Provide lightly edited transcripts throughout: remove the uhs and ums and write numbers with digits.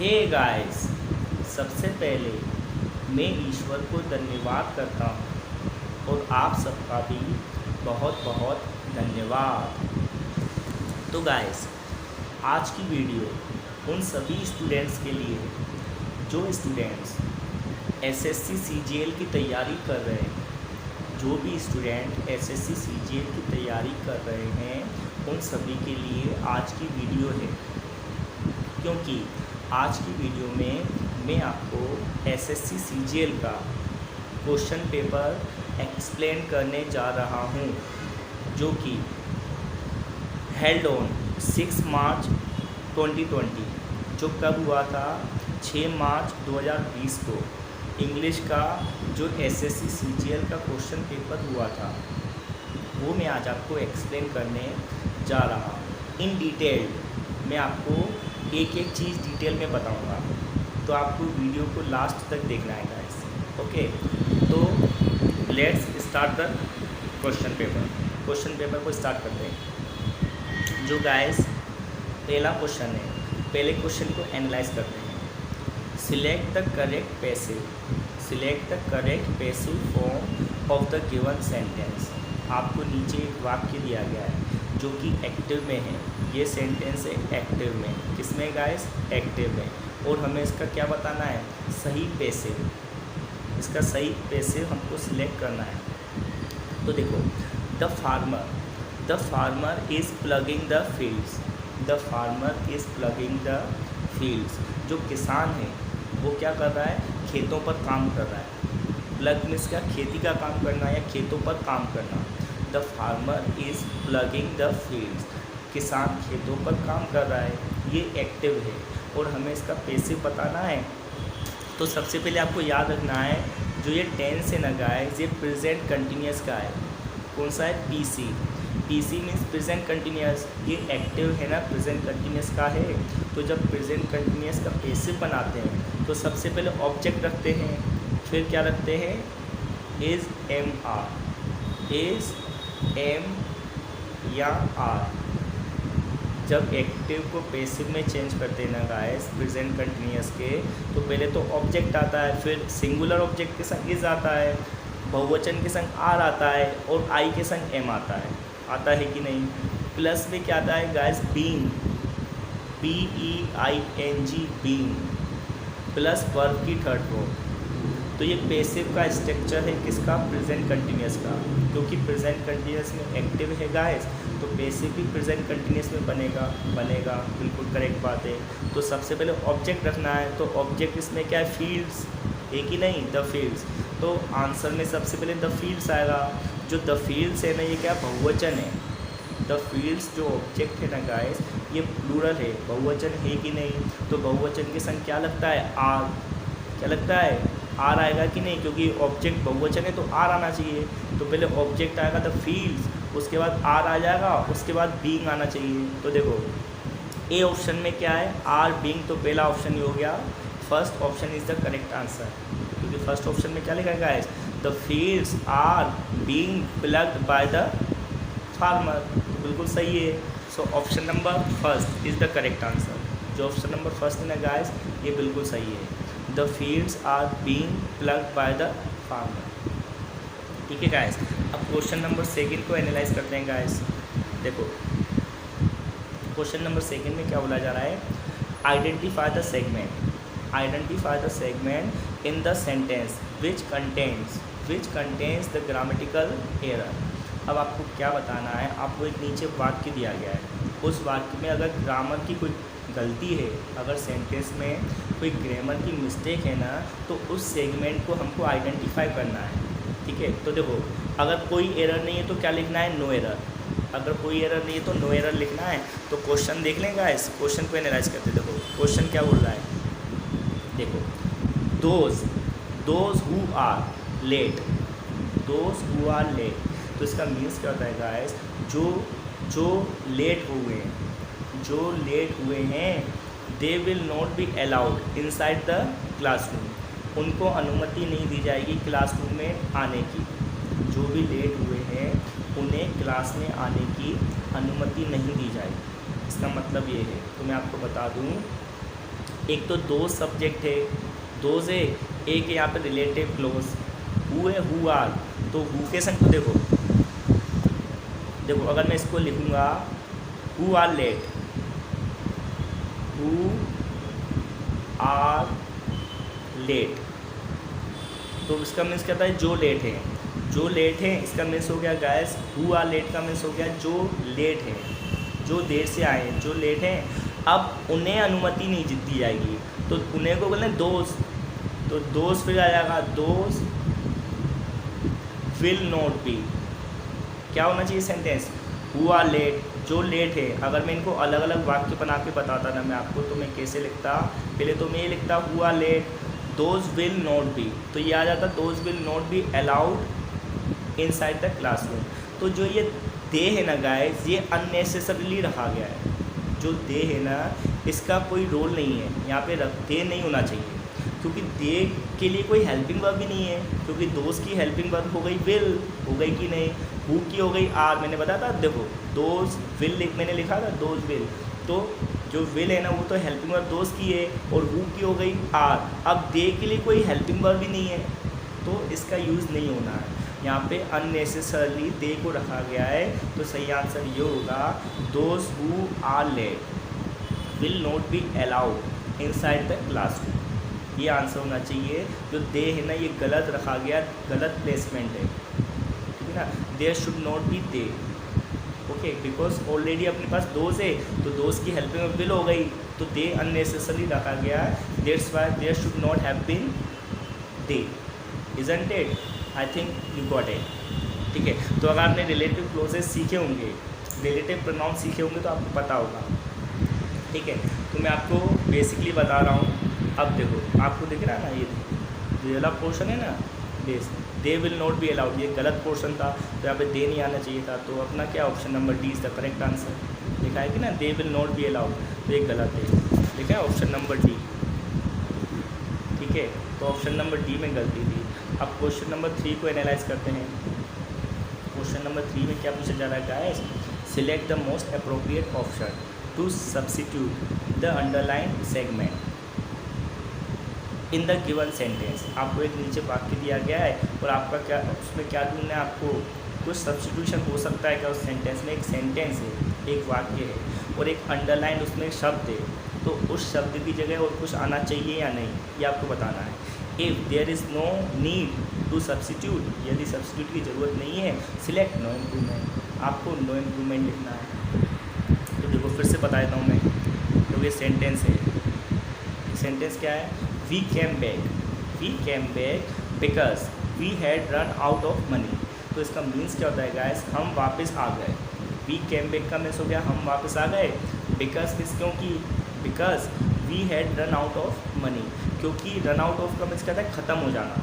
Hey guys, सबसे पहले मैं ईश्वर को धन्यवाद करता हूँ और आप सबका भी बहुत बहुत धन्यवाद। तो गाइस, आज की वीडियो उन सभी स्टूडेंट्स के लिए है जो स्टूडेंट्स एसएससी सीजीएल की तैयारी कर रहे हैं। जो भी स्टूडेंट एसएससी सीजीएल की तैयारी कर रहे हैं उन सभी के लिए आज की वीडियो है, क्योंकि आज की वीडियो में मैं आपको एसएससी सीजीएल का क्वेश्चन पेपर एक्सप्लेन करने जा रहा हूं, जो कि हेल्ड ऑन 6 मार्च 2020, जो कब हुआ था 6 मार्च 2020 को। इंग्लिश का जो एसएससी सीजीएल का क्वेश्चन पेपर हुआ था वो मैं आज आपको एक्सप्लेन करने जा रहा हूँ। इन डिटेल मैं आपको एक एक चीज़ डिटेल में बताऊंगा, तो आपको वीडियो को लास्ट तक देखना है गाइस। ओके, तो let's start the question paper को स्टार्ट करते हैं। जो गाइस पहला क्वेश्चन है, पहले क्वेश्चन को एनालाइज करते हैं। Select the correct passive form of the given sentence. आपको नीचे एक वाक्य दिया गया है जो कि एक्टिव में है। ये सेंटेंस है एक्टिव में। किसमें गाइस? एक्टिव में। और हमें इसका क्या बताना है? सही पैसिव। इसका सही पैसिव हमको सिलेक्ट करना है। तो देखो, the farmer is plugging the fields. जो किसान है वो क्या कर रहा है? खेतों पर काम कर रहा है। प्लग मीन्स क्या? खेती का काम करना या खेतों पर काम करना। The farmer is plugging the fields. किसान खेतों पर काम कर रहा है, ये एक्टिव है और हमें इसका पैसिव बताना है। तो सबसे पहले आपको याद रखना है, जो ये टेंस है ना गाइस, ये प्रेजेंट कंटिन्यूस का है। कौन सा है? PC means present continuous. ये एक्टिव है ना, प्रेजेंट कंटिन्यूस का है। तो जब प्रेजेंट कंटिन्यूस का पैसिव बनाते हैं तो सबसे पहले ऑब्जेक्ट रखते हैं, फिर क्या रखते हैं? इज़ एम या आर। जब एक्टिव को पैसिव में चेंज करते हैं ना गाइस, प्रेजेंट कंटिन्यूस के, तो पहले तो ऑब्जेक्ट आता है, फिर सिंगुलर ऑब्जेक्ट के संग इज़ आता है, बहुवचन के संग आर आता है और आई के संग एम आता है कि नहीं? प्लस में क्या आता है guys? Being, BEING, being, plus verb की थर्ड फॉर्म। तो ये पैसिव का स्ट्रक्चर है किसका? प्रेजेंट कंटिन्यूस का। क्योंकि प्रेजेंट कंटिन्यूस में एक्टिव है गाइस, तो पैसिव भी प्रेजेंट कंटिन्यूस में बनेगा। बिल्कुल करेक्ट बात है। तो सबसे पहले ऑब्जेक्ट रखना है, तो ऑब्जेक्ट इसमें क्या है? फील्ड्स है कि नहीं? The fields. तो आंसर में सबसे पहले द फील्ड्स आएगा। जो द फील्ड्स है ना, ये क्या? बहुवचन है। द फील्ड्स जो ऑब्जेक्ट है ना गाइस, ये प्लूरल है, बहुवचन है कि नहीं? तो बहुवचन के संग क्या लगता है? आर। क्या लगता है? आर आएगा कि नहीं? क्योंकि ऑब्जेक्ट बहुवचन है तो आर आना चाहिए। तो पहले ऑब्जेक्ट आएगा द फील्ड्स, उसके बाद आर आ जाएगा, उसके बाद बीइंग आना चाहिए। तो देखो, ए ऑप्शन में क्या है? आर बीइंग, तो पहला ऑप्शन ही हो गया। First option is the correct answer, क्योंकि फर्स्ट ऑप्शन में क्या लिखा है guys? The fields are being plugged by the farmer. बिल्कुल सही है। So option number first is the correct answer. जो ऑप्शन नंबर फर्स्ट है ना गाइस, ये बिल्कुल सही है। The fields are being plugged by the farmer. ठीक है गाइस, अब क्वेश्चन नंबर सेकंड को एनालाइज करते हैं गाइस। देखो, क्वेश्चन नंबर सेकंड में क्या बोला जा रहा है? Identify the segment in the sentence which contains the grammatical error. अब आपको क्या बताना है? आपको एक नीचे वाक्य दिया गया है, उस वाक्य में अगर ग्रामर की कोई गलती है, अगर सेंटेंस में कोई ग्रामर की मिस्टेक है ना, तो उस सेगमेंट को हमको आइडेंटिफाई करना है। ठीक है, तो देखो, अगर कोई एरर नहीं है तो क्या लिखना है? No error. अगर कोई एरर नहीं है तो नो एरर लिखना है। तो क्वेश्चन देख लेंगे इस क्वेश्चन को एनालाइज करते। देखो क्वेश्चन क्या बोल रहा है। देखो, दोज हु आर लेट, तो इसका मीन्स क्या होता है गाइस? जो लेट हुए हैं, they will not be allowed inside the classroom. उनको अनुमति नहीं दी जाएगी क्लासरूम में आने की। जो भी लेट हुए हैं उन्हें क्लास में आने की अनुमति नहीं दी जाएगी। इसका मतलब ये है, तो मैं आपको बता दूं, एक तो दो सब्जेक्ट है, दोज है, एक है यहाँ पे रिलेटिव क्लोज, हु है, हु आर। तो हु के संग देखो देखो अगर मैं इसको लिखूँगा who are late, who are late, तो इसका मीन्स कहता है जो लेट है, जो लेट है इसका मीन्स हो गया गाइस, हु आर लेट का मीन्स हो गया जो लेट है, जो देर से आए हैं, जो लेट हैं। अब उन्हें अनुमति नहीं दी जाएगी, तो उन्हें को बोलते हैं दोस्त, तो दोस्त फिर आ जाएगा दोस्त विल नॉट बी। क्या होना चाहिए सेंटेंस, हु आर लेट, जो लेट है। अगर मैं इनको अलग अलग वाक्य बना के बताता ना मैं आपको, तो मैं कैसे लिखता, पहले तो मैं ये लिखता who are late, those will not be, तो ये आ जाता those will not be allowed inside the classroom. तो जो ये दे है ना गाइस, ये अननेसेसरीली रखा गया है। जो दे है ना, इसका कोई रोल नहीं है यहाँ पे, दे नहीं होना चाहिए, क्योंकि दे के लिए कोई हेल्पिंग वर्ब भी नहीं है, क्योंकि दोस्त की हेल्पिंग वर्ब हो गई विल, हो गई कि नहीं, हु की हो गई आर। मैंने बताया था देखो दोज विल मैंने लिखा था दोज विल, तो जो विल है ना वो तो हेल्पिंग वर्ब दोस्त की है, और हु की हो गई आर। अब दे के लिए कोई हेल्पिंग वर्ब भी नहीं है, तो इसका यूज़ नहीं होना है यहाँ पे, अननेसेसरली दे को रखा गया है। तो सही आंसर ये होगा those who are late will not be allowed inside the classroom. ये आंसर होना चाहिए। जो दे है ना ये गलत रखा गया, गलत प्लेसमेंट है, ठीक है ना। There should not be the, okay, because already अपने पास दोज है, तो दोस्त की हेल्पिंग वर्ब विल हो गई, तो दे अननेसेसरली रखा गया, that's why there should not have been the, isn't it. I think you got it, ठीक है। तो अगर आपने रिलेटिव क्लोजेस सीखे होंगे, रिलेटिव प्रोनाउन सीखे होंगे, तो आपको पता होगा, ठीक है। तो मैं आपको बेसिकली बता रहा हूँ। अब देखो आपको दिख रहा है ना, ये वाला पोर्शन है ना, base they will not be allowed, ये गलत पोर्शन था, तो यहाँ पे दे नहीं आना चाहिए था, तो अपना क्या option number D is the correct answer. लिखा है कि ना they will not be allowed, तो ये गलत है, लिखा है ऑप्शन नंबर डी, ठीक है। तो ऑप्शन नंबर डी में गलती थी। अब क्वेश्चन नंबर 3 को एनालाइज करते हैं। क्वेश्चन नंबर 3 में क्या पूछा जा रहा है guys, select the most appropriate option to substitute the underline segment in the given sentence. आपको एक नीचे वाक्य दिया गया है, और आपका क्या उसमें क्या ढूंढना है, आपको कुछ सब्स्टिट्यूशन हो सकता है क्या उस सेंटेंस में। एक सेंटेंस है, एक वाक्य है, और एक अंडरलाइन उसमें एक शब्द है, तो उस शब्द की जगह और कुछ आना चाहिए या नहीं, ये आपको बताना है। If there is no need to substitute, यदि सब्स्टिट्यूट की ज़रूरत नहीं है, सिलेक्ट नो इम्प्रूवमेंट, आपको नो इम्प्रूवमेंट लिखना है। तो देखो फिर से बता देता हूँ मैं, तो ये सेंटेंस है, सेंटेंस क्या है, we came back because we had run out of money. तो इसका मीन्स क्या होता है गाइस, हम वापस आ गए। वी केम बैक का मीन्स हो गया हम वापस आ गए, बिकॉज किस, क्योंकि because we had run out of money, क्योंकि रन आउट ऑफ का मीन्स कहता है ख़त्म हो जाना,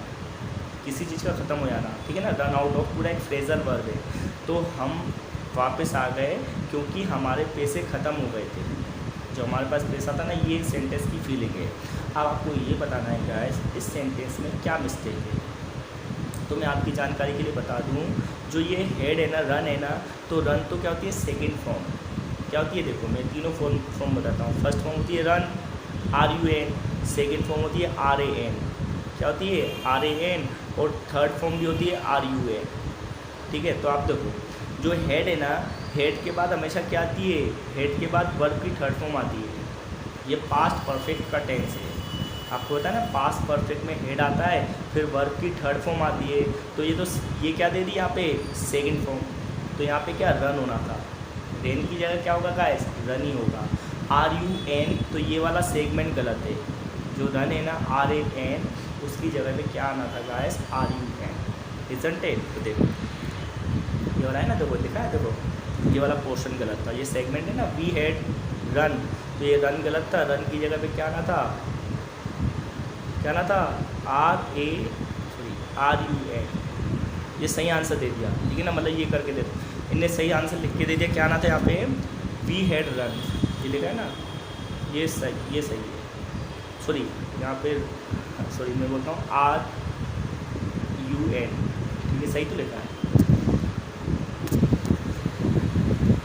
किसी चीज़ का ख़त्म हो जाना, ठीक है ना। रन आउट ऑफ पूरा एक फ्रेजल वर्ब है, तो हम वापस आ गए क्योंकि हमारे पैसे ख़त्म हो गए थे, जो हमारे पास पैसा था ना, ये सेंटेंस की फीलिंग है। अब आपको ये बताना है गाइस इस सेंटेंस में क्या मिस्टेक है। तो मैं आपकी जानकारी के लिए बता दूं, जो ये हेड है ना, रन है ना, तो रन तो क्या होती है सेकंड फॉर्म, क्या होती है देखो मैं तीनों फॉर्म बताता हूँ। फर्स्ट फॉर्म होती है रन RUN, सेकंड फॉर्म होती है RAN, क्या होती है RAN, और थर्ड फॉर्म भी होती है RUN, ठीक है। तो आप देखो जो हेड है ना, हेड के बाद हमेशा क्या आती है, हेड के बाद वर्ब की थर्ड फॉर्म आती है। ये पास्ट परफेक्ट का टेंस है, आपको पता है ना, पास्ट परफेक्ट में हेड आता है, फिर वर्ब की थर्ड फॉर्म आती है, तो ये क्या दे दी यहाँ पे सेकंड फॉर्म, तो यहाँ पे क्या रन होना था, रेन की जगह क्या होगा गाइस, रन ही होगा। RUN, तो ये वाला सेगमेंट गलत है, जो रन है ना RAN, उसकी जगह पे क्या आना था गाइस, RUN, इजंट इट। तो देखो ये वाला है ना, देखो दिखा है, देखो ये वाला पोर्शन गलत था, ये सेगमेंट है ना वी हैड रन, तो ये रन गलत था, रन की जगह पे क्या आना था, क्या आना था RUN, ये सही आंसर दे दिया, ठीक है ना, मतलब ये करके दे, इनने सही आंसर लिख के दे दिया। क्या आना था यहाँ पे, वी हैड रन, ये लिखा है ना, ये सही है, सॉरी यहाँ पे, सॉरी मैं बोलता हूँ RUN, ये सही तो लिखा है,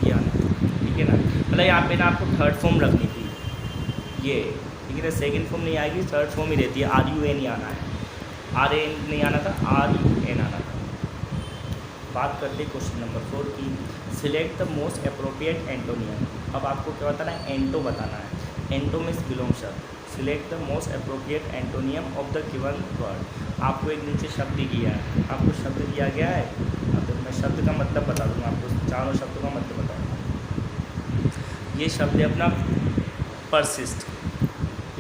ये आना, ठीक है ना, मतलब यहाँ पे ना आपको थर्ड फॉर्म रखनी थी, ये ठीक है ना, सेकेंड फॉर्म नहीं आएगी, थर्ड फॉर्म ही रहती है, आर यू एन ही आना है, आर एन नहीं आना था, आर यू एन आना था। बात करते क्वेश्चन नंबर 4 की, select the most appropriate antonym. अब आपको क्या बताना है, एंटो बताना है। एंटो मीन्स बिलोंग शब्द। Select the most appropriate antonym of the given word. आपको एक नीचे शब्द दिया है, आपको शब्द दिया गया है, तो मैं शब्द का मतलब बता दूँगा आपको, चारों शब्दों का मतलब बताऊँगा। ये शब्द है अपना परसिस्ट,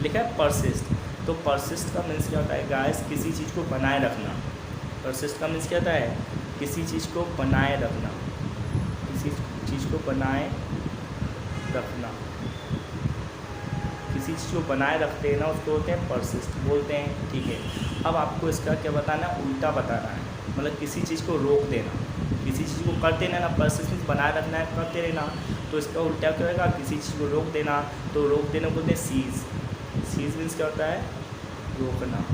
लिखा है परसिस्ट। तो परसिस्ट का मीन्स क्या होता है गाइस, किसी चीज़ को बनाए रखना। परसिस्ट का मीन्स क्या होता है, किसी चीज़ को बनाए रखना, किसी चीज़ को बनाए रखना, किसी चीज़ को बनाए रखते हैं ना, उसको होते हैं परसिस्ट बोलते हैं। ठीक है, अब आपको इसका क्या बताना है, उल्टा बताना है, मतलब किसी चीज़ को रोक देना, किसी चीज़ को करते रहना, परसिस्टेंस बनाए रखना है, करते रहना, तो इसका उल्टा क्या होगा, किसी चीज़ को रोक देना, तो रोक देना बोलते हैं सीज। सीज मीन्स क्या होता है, रोकना।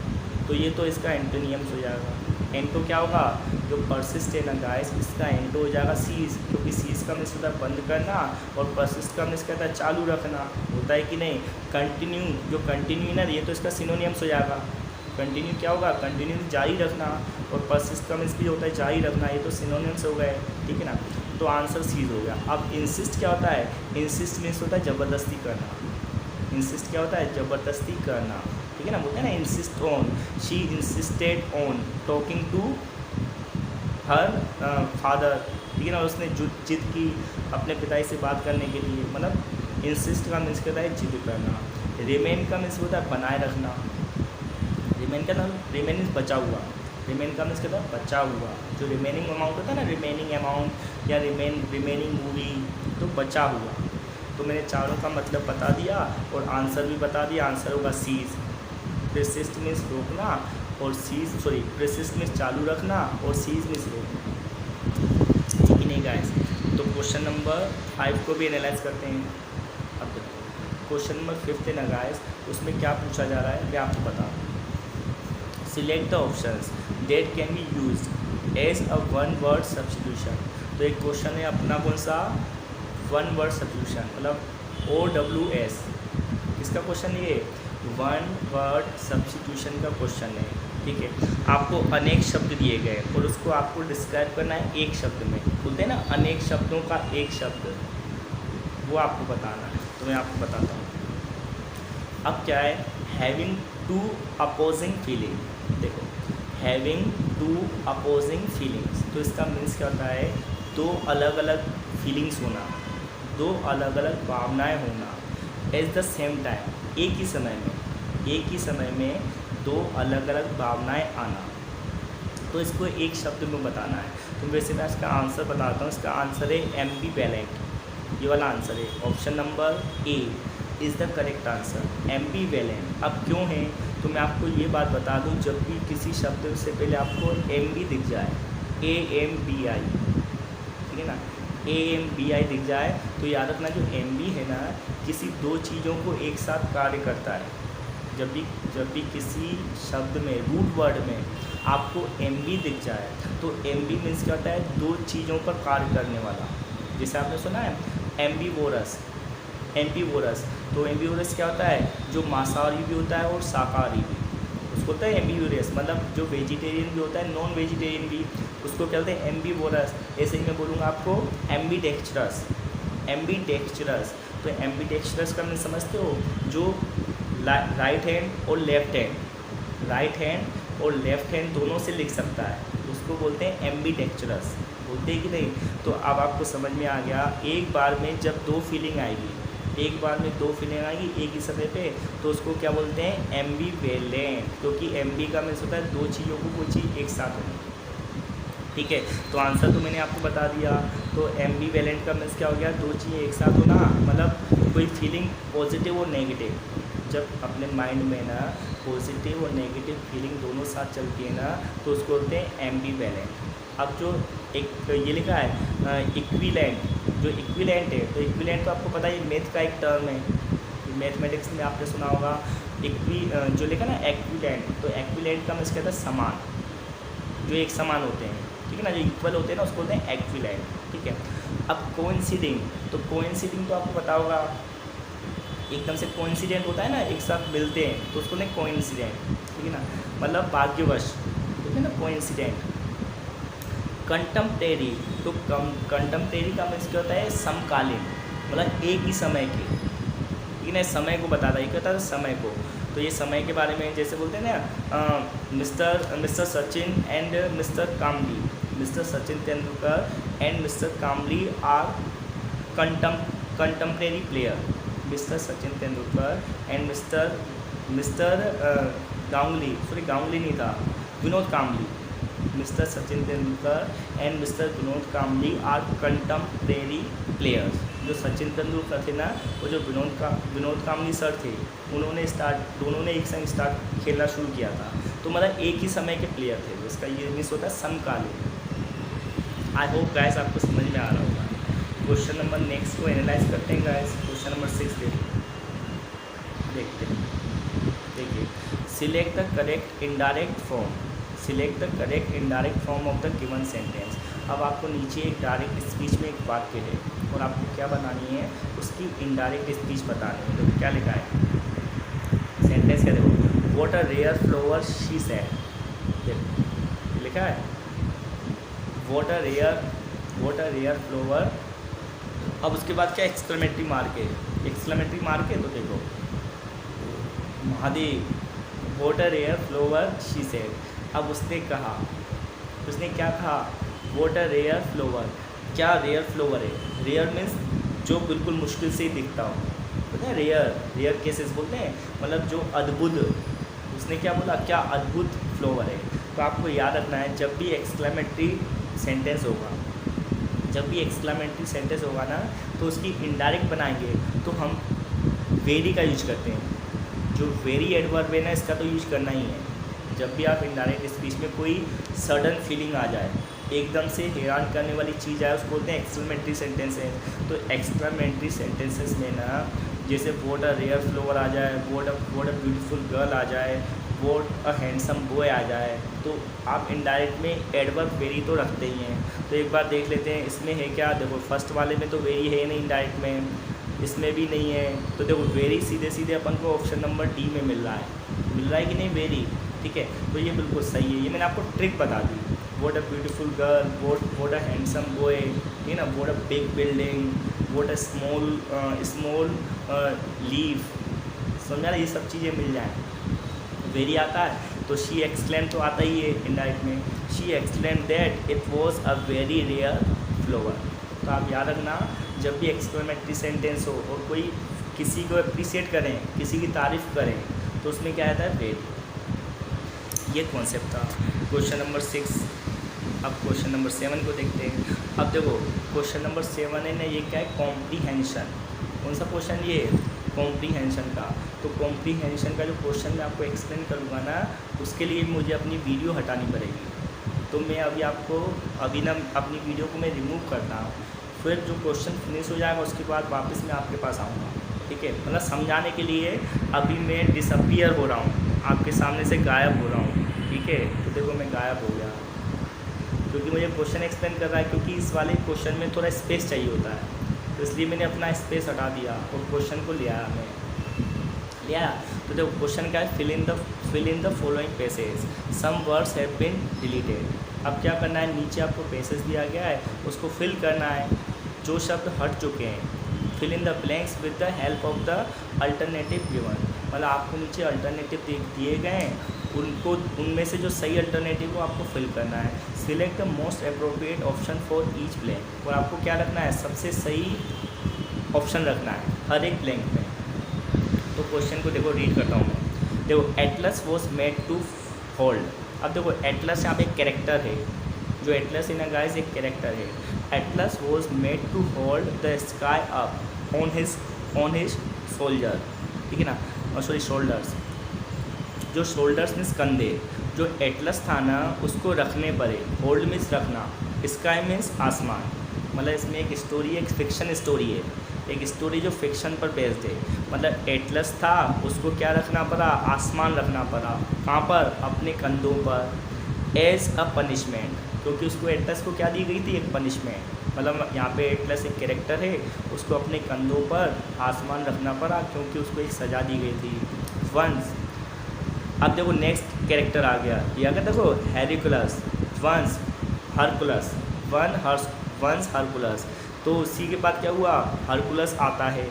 तो ये तो इसका एंटोनियम्स हो जाएगा। एंटो क्या होगा, जो परसिस्ट है ना गाइस, इसका एंटो हो जाएगा सीज, क्योंकि सीज का मीन्स होता है बंद करना, और परसिस्ट का मीन्स कहता है चालू रखना, होता है कि नहीं। कंटिन्यू, जो कंटिन्यू ना, ये तो इसका सिनोनियम्स हो जाएगा। कंटिन्यू क्या होगा, कंटिन्यू जारी रखना, और परसिस्ट का मीन्स भी होता है जारी रखना, ये तो सिनोनियम्स हो गए। ठीक है ना, तो आंसर सीज हो गया। अब इंसिस्ट क्या होता है, इंसिस्ट मीन्स होता है ज़बरदस्ती करना। इंसिस्ट क्या होता है, ज़बरदस्ती करना। ठीक है ना, बोलते हैं ना insist on, she insisted on talking to her father. ठीक है ना, उसने जिद की अपने पिताजी से बात करने के लिए, मतलब इंसिस्ट का मीन्स कहता है जिद करना। रिमेन का मीन्स होता है बनाए रखना। रिमेन का नाम, रिमेन मीन्स बचा हुआ, रिमेन का मीन्स कहता है बचा हुआ। जो रिमेनिंग अमाउंट होता है ना, रिमेनिंग अमाउंट या रिमेनिंग मूवी, तो बचा हुआ। तो मैंने चारों का मतलब बता दिया और आंसर भी बता दिया। आंसर होगा सीज। प्रेसिस्ट मीन्स रोकना, और सीज प्रेसिस्ट मीन्स चालू रखना, और सीज मीन्स रोकना। ठीक है नहीं गाइस, तो क्वेश्चन नंबर 5 को भी एनालाइज करते हैं। अब क्वेश्चन नंबर 5 है ना गाइस, उसमें क्या पूछा जा रहा है मैं आपको बता दूँ। Select the options that can be used as a one word substitution. तो एक क्वेश्चन है अपना कौन सा, वन वर्ड सब्स्टिट्यूशन, मतलब OWS। किसका क्वेश्चन ये, वन वर्ड सब्स्टिट्यूशन का क्वेश्चन है। ठीक है, आपको अनेक शब्द दिए गए और उसको आपको डिस्क्राइब करना है एक शब्द में। बोलते हैं ना अनेक शब्दों का एक शब्द, वो आपको बताना है। तो मैं आपको बताता हूँ। अब क्या है, हैविंग टू अपोजिंग फीलिंग। देखो, हैविंग टू अपोजिंग फीलिंग्स, तो इसका मीन्स क्या होता है, दो अलग अलग फीलिंग्स होना, दो अलग अलग भावनाएं होना, एट द सेम टाइम, एक ही समय में दो अलग अलग भावनाएं आना। तो इसको एक शब्द में बताना है। तो वैसे मैं इसका आंसर बताता हूँ। इसका आंसर है एम्बीवैलेंट। ये वाला आंसर है, option number A is the correct answer, ambivalent. अब क्यों है, तो मैं आपको ये बात बता दूँ, जब भी किसी शब्द से पहले आपको एम दिख जाए, AMBI, ठीक है ना, AMBI दिख जाए, तो याद रखना जो MB है ना, किसी दो चीज़ों को एक साथ कार्य करता है। जब भी किसी शब्द में, रूट वर्ड में आपको MB दिख जाए, तो MB मीन्स क्या होता है, दो चीज़ों पर कार्य करने वाला। जैसे आपने सुना है एम्बीवोरस, तो एम्बीवोरस क्या होता है, जो मांसाहारी भी होता है और शाकाहारी भी, उसको होता है एम्बीवोरस। मतलब जो वेजिटेरियन भी होता है, नॉन वेजिटेरियन भी, उसको क्या बोलते हैं, एम्बीवोरस। ऐसे ही मैं बोलूँगा आपको एम्बीडेक्स्ट्रस। तो एम्बीडेक्स्ट्रस का मैं समझते हो, जो राइट हैंड और लेफ्ट हैंड दोनों से लिख सकता है, उसको बोलते हैं एम्बीडेक्स्ट्रस। बोलते हैं कि नहीं। तो अब आपको समझ में आ गया, एक बार में जब दो फीलिंग आएगी एक ही समय पे, तो उसको क्या बोलते हैं, एम्बीवेलेंट। क्योंकि एम्बी का मीन्स होता है दो चीज़ों को कोई चीज़ एक साथ होनी। ठीक है, तो आंसर तो मैंने आपको बता दिया। तो एम्बीवेलेंट का मीन्स क्या हो गया, दो चीज़ें एक साथ होना, मतलब कोई फीलिंग पॉजिटिव और नेगेटिव, जब अपने माइंड में ना पॉजिटिव और नेगेटिव फीलिंग दोनों साथ चलती है ना, तो उसको बोलते हैं एम्बीवेलेंट। अब जो एक ये लिखा है इक्विलेंट, जो इक्विलेंट है, तो इक्विलेंट तो आपको पता है मैथ का एक टर्म है, मैथमेटिक्स में आपने सुना होगा। जो लिखा ना एक्विलेंट, तो एक्विलेंट का मीन्स कहता है समान, जो एक समान होते हैं। ठीक है ना, जो इक्वल होते हैं ना, उसको बोलते हैं एक्विलेंट। ठीक है, अब कोइंसिडिंग, तो आपको पता होगा एकदम से कोइंसिडेंट होता है ना, एक साथ मिलते हैं तो उसको नहीं कोइंसिडेंट, ठीक है ना, मतलब भाग्यवश, ठीक है ना, कोइंसिडेंट। कंटम्परेरी, तो कंटम्परेरी का मीन्स क्या होता है, समकालीन, मतलब एक ही समय के, ठीक है ना, समय को बताता है, क्या होता है समय को। तो ये समय के बारे में जैसे बोलते हैं ना, mister Sachin and mister Kambli, mister Sachin Tendulkar and mister Kambli are contemporary player. Mister Sachin Tendulkar and mister Ganguly नहीं था, Vinod Kambli, mister Sachin Tendulkar and mister Vinod Kambli are contemporary players. जो सचिन तेंदुलकर थे ना, वो जो विनोद कामली सर थे, दोनों ने एक संग स्टार्ट खेलना शुरू किया था, तो मतलब एक ही समय के प्लेयर थे। इसका ये मीन्स होता है समकालीन। आई होप गाइस आपको समझ में आ रहा होगा। क्वेश्चन नंबर नेक्स्ट को एनालाइज करते हैं गाइस। क्वेश्चन नंबर 6 देखते हैं। देखिए, select the correct indirect form, select the correct indirect form of the given sentence. अब आपको नीचे एक डायरेक्ट स्पीच में एक वाक्य है और आपको क्या बनानी है, उसकी इनडायरेक्ट स्पीच बतानी है। तो क्या लिखा है सेंटेंस, क्या देखो, what a rare flower she said, देखो लिखा है व्हाट अ रेयर फ्लावर। अब उसके बाद क्या एक्सक्लेमेटरी मार्क है, एक्सक्लेमेटरी मार्क है, तो देखो Mahadev, what a rare flower she said. अब उसने कहा, उसने क्या कहा, व्हाट अ रेयर फ्लावर, क्या रेयर फ्लावर है, रेयर मीन्स जो बिल्कुल मुश्किल से ही दिखता हो, पता है, रेयर केसेस बोलते हैं, मतलब जो अद्भुत। उसने क्या बोला, क्या अद्भुत फ्लावर है। तो आपको याद रखना है, जब भी एक्सक्लेमेटरी सेंटेंस होगा, जब भी एक्सक्लेमेटरी सेंटेंस होगा ना, तो उसकी इनडायरेक्ट बनाएंगे तो हम वेरी का यूज करते हैं। जो वेरी एडवर्ब है ना, इसका तो यूज करना ही है। जब भी आप इनडायरेक्ट स्पीच में कोई सडन फीलिंग आ जाए, एकदम से हैरान करने वाली चीज़ आए, उसको बोलते हैं एक्सक्लेमेटरी सेंटेंसेस। तो एक्सक्लेमेटरी सेंटेंसेस में ना, जैसे व्हाट अ रेयर फ्लावर आ जाए, व्हाट अ ब्यूटीफुल गर्ल आ जाए, व्हाट अ हैंडसम बॉय आ जाए, तो आप इनडायरेक्ट में एडवर्ब वेरी तो रखते ही हैं। तो एक बार देख लेते हैं इसमें है क्या। देखो फर्स्ट वाले में तो वेरी है नहीं, इनडायरेक्ट में, इसमें भी नहीं है। तो देखो वेरी सीधे सीधे अपन को ऑप्शन नंबर डी में मिल रहा है कि नहीं, वेरी, ठीक है। तो ये बिल्कुल सही है, ये मैंने आपको ट्रिक बता दी। What a beautiful girl, what a handsome boy, ठीक है ना, what a big building, what a small leaf, समझा ना, ये सब चीज़ें मिल जाएँ। वेरी आता है तो शी एक्सक्लेम तो आता ही है इनडायरेक्ट में, she exclaim that it was a very rare flower. तो आप याद रखना, जब भी एक्सक्लेमेटरी सेंटेंस हो और कोई किसी को अप्रिशिएट करें, किसी की तारीफ़ करें, तो उसमें क्या आता है, वेरी। ये कॉन्सेप्ट था क्वेश्चन नंबर 6। अब क्वेश्चन नंबर 7 को देखते हैं। अब देखो क्वेश्चन नंबर 7 है ना, ये क्या है, कॉम्प्रीहेंशन। कौन सा क्वेश्चन ये है, कॉम्प्रीहेंशन का। तो कॉम्प्रीहेंशन का जो क्वेश्चन मैं आपको एक्सप्लेन करूँगा ना, उसके लिए मुझे अपनी वीडियो हटानी पड़ेगी। तो मैं अभी ना अपनी वीडियो को मैं रिमूव करता हूँ, फिर जो क्वेश्चन फिनिश हो जाएगा उसके बाद वापस मैं आपके पास आऊँगा, ठीक है। मतलब समझाने के लिए अभी मैं डिसअपियर हो रहा हूँ, आपके सामने से गायब हो रहा हूँ, ठीक है। तो देखो मैं गायब हो गया, क्योंकि मुझे क्वेश्चन एक्सप्लेन कर रहा है, क्योंकि इस वाले क्वेश्चन में थोड़ा स्पेस चाहिए होता है, तो इसलिए मैंने अपना स्पेस हटा दिया और क्वेश्चन को लिया मैं। तो देखो क्वेश्चन क्या है, fill in the following passage, some words have been deleted. अब क्या करना है, नीचे आपको पैसेज दिया गया है, उसको फिल करना है, जो शब्द हट चुके हैं। Fill in the blanks with the help of the alternative given, मतलब आपको नीचे अल्टरनेटिव दिए गए हैं, उनमें से जो सही अल्टरनेटिव को आपको फिल करना है। Select the most appropriate option for each blank, और आपको क्या रखना है, सबसे सही ऑप्शन रखना है हर एक ब्लैंक में। तो क्वेश्चन को देखो रीड करता हूँ मैं। देखो Atlas was made to hold. अब देखो एटलस यहाँ पे एक कैरेक्टर है, जो एटलस है ना गाइस एक कैरेक्टर है। Atlas was made to hold the sky up on his soldier, ठीक है ना, और सॉरी शोल्डर्स, जो शोल्डर्स मीन्स कंधे, जो एटलस था ना उसको रखने पर है। होल्ड मीन्स रखना, स्काई मीन्स आसमान। मतलब इसमें एक स्टोरी, एक फिक्शन स्टोरी है, एक स्टोरी जो फिक्शन पर बेस्ड है। मतलब एटलस था, उसको क्या रखना पड़ा, आसमान रखना पड़ा। कहाँ पर, अपने कंधों पर, एज अ पनिशमेंट, क्योंकि उसको एटलस को क्या दी गई थी, एक पनिशमेंट, मतलब यहाँ पे एटलस एक कैरेक्टर है, उसको अपने कंधों पर आसमान रखना पड़ा क्योंकि उसको एक सज़ा दी गई थी। वंस, अब देखो नेक्स्ट कैरेक्टर आ गया, ये आ गया देखो Hercules, once Hercules, once Hercules. तो उसी के बाद क्या हुआ, हरकुलस आता है।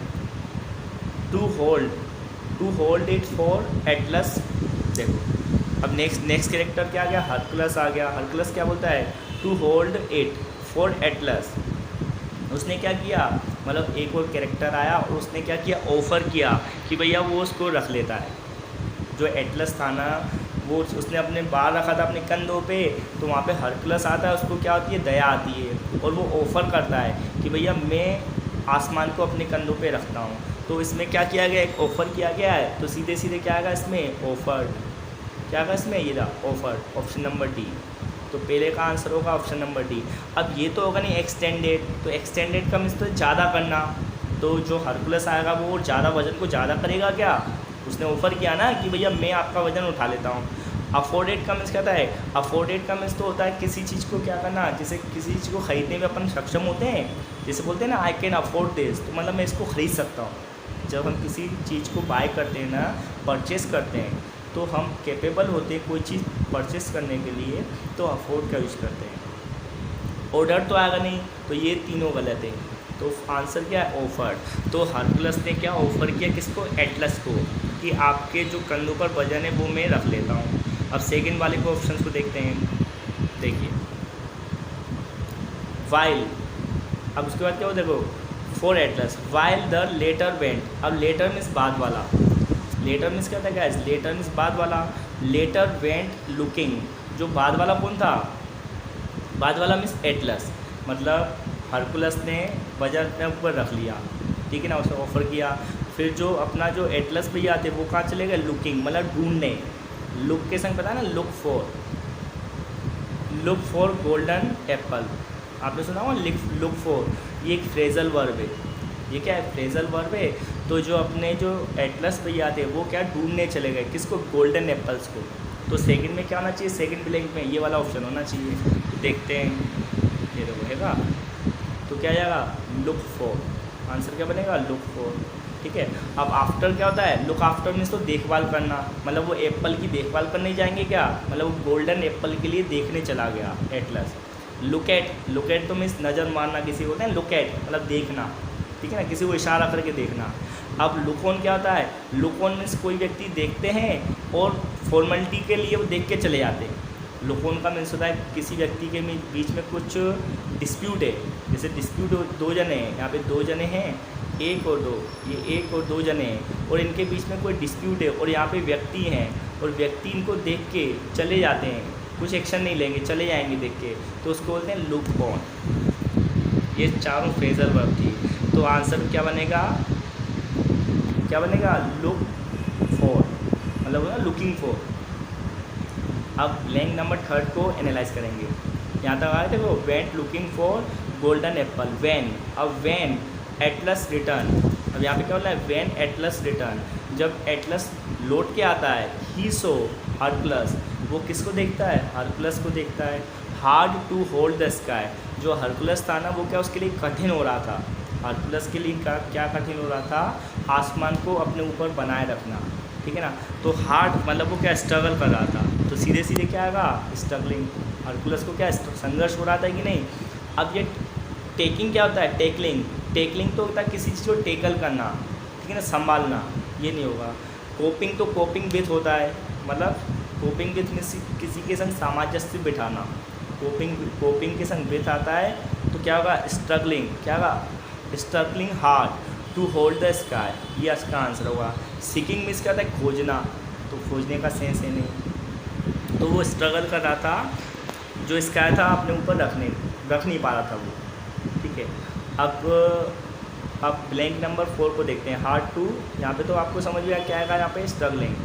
To hold it for Atlas. देखो अब नेक्स्ट कैरेक्टर क्या आ गया, हरकुलस आ गया। हरकुलस क्या बोलता है, to hold it for Atlas. उसने क्या किया, मतलब एक और कैरेक्टर आया और उसने क्या किया, ऑफ़र किया कि भैया वो उसको रख लेता है। जो एटलस था ना, वो उसने अपने बाल रखा था अपने कंधों पे, तो वहाँ पे हरकुलस आता है, उसको क्या होती है, दया आती है और वो ऑफ़र करता है कि भैया मैं आसमान को अपने कंधों पे रखता हूँ। तो इसमें क्या किया गया, एक ऑफ़र किया गया है, तो सीधे सीधे क्या आएगा इसमें, ऑफर्ड। क्या आएगा इसमें, ये रहा ऑफर्ड, ऑप्शन नंबर डी। तो पहले का आंसर होगा ऑप्शन नंबर डी। अब ये तो होगा नहीं एक्सटेंडेड, तो एक्सटेंडेड का मीन्स तो ज़्यादा करना, तो जो हरकुलस आएगा वो ज़्यादा वजन को ज़्यादा करेगा क्या, उसने ऑफ़र किया ना कि भैया मैं आपका वज़न उठा लेता हूँ। अफोर्डेड का मीन्स कहता है, अफोर्डेड का मीन्स तो होता है किसी चीज़ को क्या करना, जैसे किसी चीज़ को ख़रीदने में अपन सक्षम होते हैं, जैसे बोलते हैं ना आई कैन अफोर्ड दिस, तो मतलब मैं इसको ख़रीद सकता हूँ। जब हम किसी चीज़ को बाय करते हैं ना, परचेस करते हैं, तो हम कैपेबल होते हैं कोई चीज़ परचेस करने के लिए, तो अफोर्ड का यूज़ करते हैं। ऑर्डर तो आएगा नहीं, तो ये तीनों गलत है। तो आंसर क्या है, ऑफर्ड। तो हरकुलस ने क्या ऑफ़र किया किसको, एटलस को, कि आपके जो कंधों पर वजन है वो मैं रख लेता हूँ। अब सेकंड वाले को ऑप्शन को देखते हैं, देखिए वाइल। अब उसके बाद क्या हो, देखो for Atlas while the latter went. अब लेटर मीन्स बाद वाला, लेटर मीन्स क्या था गाइस, लेटर मीन्स बाद वाला। लेटर वेंट लुकिंग, जो बाद वाला कौन था, बाद वाला मीन्स एटलस, मतलब हरकुलस ने वजन अपने ऊपर रख लिया, ठीक है ना, उसने ऑफ़र किया। फिर जो अपना जो एटलस भैया आते वो कहाँ चले गए, लुकिंग, मतलब ढूंढने। लुक के संग पता है ना, लुक फॉर गोल्डन एप्पल, आपने सुना हो लुक फॉर, ये एक फ्रेजल वर्ब है। ये क्या है, फ्रेजल वर्ब है। तो जो अपने जो एटलस भैया थे वो क्या ढूंढने चले गए, किसको, गोल्डन एप्पल्स को। तो सेकंड में क्या होना चाहिए, सेकंड ब्लैंक में ये वाला ऑप्शन होना चाहिए। देखते हैं, ये देखो हैगा, तो क्या जाएगा, लुक फॉर। आंसर क्या बनेगा, लुक फॉर, ठीक है। अब आफ्टर क्या होता है, लुक आफ्टर मीन्स तो देखभाल करना, मतलब वो एप्पल की देखभाल करने जाएंगे क्या, मतलब वो गोल्डन एप्पल के लिए देखने चला गया एटलस। लुक एट तो मीन्स नज़र मारना, किसी को होता है लुक एट मतलब देखना, ठीक है ना, किसी को इशारा करके देखना। अब लुक ऑन क्या होता है, लुक ऑन मीन्स कोई व्यक्ति देखते हैं और फॉर्मेलिटी के लिए वो देख के चले जाते हैं। लुक ऑन का मीन्स होता है किसी व्यक्ति के बीच में कुछ डिस्प्यूट है, जैसे डिस्प्यूट दो जने हैं, यहाँ पे दो जने हैं, एक और दो, ये एक और दो जने हैं और इनके बीच में कोई डिस्प्यूट है और यहाँ पे व्यक्ति हैं और व्यक्ति इनको देख के चले जाते हैं, कुछ एक्शन नहीं लेंगे, चले जाएंगे देख के, तो उसको बोलते हैं लुक ऑन। ये चारों फ्रेजल वर्ब थी। तो आंसर क्या बनेगा, क्या बनेगा, लुक फॉर, मतलब ना लुकिंग फॉर। अब ब्लैंक नंबर थर्ड को एनालाइज करेंगे। यहाँ तक आए थे वो, went looking for golden apple, when. अब वैन एटलस रिटर्न, अब यहाँ पे क्या बोला है, वैन एटलस रिटर्न, जब एटलस लौट के आता है, ही सो हरकुलस, वो किसको देखता है, हरकुलस को देखता है। Hard to hold the sky, जो हरकुलस था ना वो क्या उसके लिए कठिन हो रहा था, हरकुलस के लिए क्या कठिन हो रहा था, आसमान को अपने ऊपर बनाए रखना, ठीक है ना। तो हार्ड मतलब वो क्या स्ट्रगल कर रहा था, तो सीधे सीधे क्या आएगा, स्ट्रगलिंग। हरकुलस को क्या संघर्ष हो रहा था कि नहीं। अब ये टेकिंग क्या होता है, टेकलिंग तो होता है किसी चीज़ को टेकल करना, ठीक है ना, संभालना, ये नहीं होगा। कोपिंग तो कोपिंग विथ होता है, मतलब कोपिंग विथ किसी के संग सामंजस्य बिठाना, कोपिंग के संग विथ आता है, तो क्या होगा, स्ट्रगलिंग, क्या होगा, struggling hard to hold the sky, ये इसका आंसर होगा। सीकिंग मीन्स क्या होता है, खोजना, तो खोजने का सेंस है नहीं, तो वो स्ट्रगल कर रहा था, जो स्काई था अपने ऊपर रख नहीं पा रहा था वो, ठीक है। अब ब्लैंक नंबर 4 को देखते हैं, हार्ड टू, यहाँ पे तो आपको समझ में क्या आएगा, यहाँ पे struggling.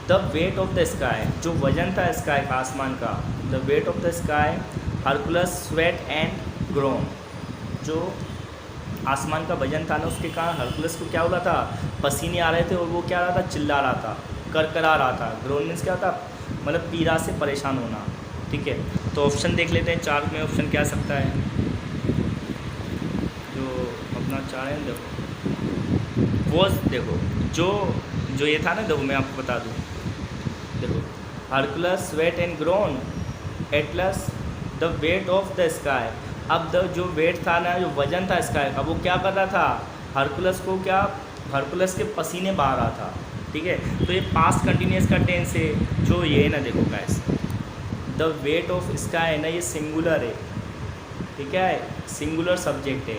The weight of the sky, जो वजन था स्काई का, आसमान का, the weight of the sky, Hercules sweat and grown, जो आसमान का वजन था ना उसके कारण हरकुलस को क्या हो रहा था, पसीने आ रहे थे और वो क्या रहा था, चिल्ला रहा था, करकरा रहा था। ग्रोन मीन्स क्या था, मतलब पीड़ा से परेशान होना, ठीक है। तो ऑप्शन देख लेते हैं, चार में ऑप्शन क्या आ सकता है। चाह रहे हैं देखो, वो देखो जो जो ये था ना, देखो मैं आपको बता दूँ, देखो Hercules sweat and grown Atlas the weight of the sky. अब द जो वेट था ना, जो वजन था स्काई का, वो क्या कर रहा था, हरकुलस को क्या, हरकुलस के पसीने बहा रहा था। ठीक है, तो ये पास्ट कंटिन्यूस का टेंस है। जो ये ना देखो guys, the weight of sky है ना, ये सिंगुलर है। ठीक है, सिंगुलर सब्जेक्ट है,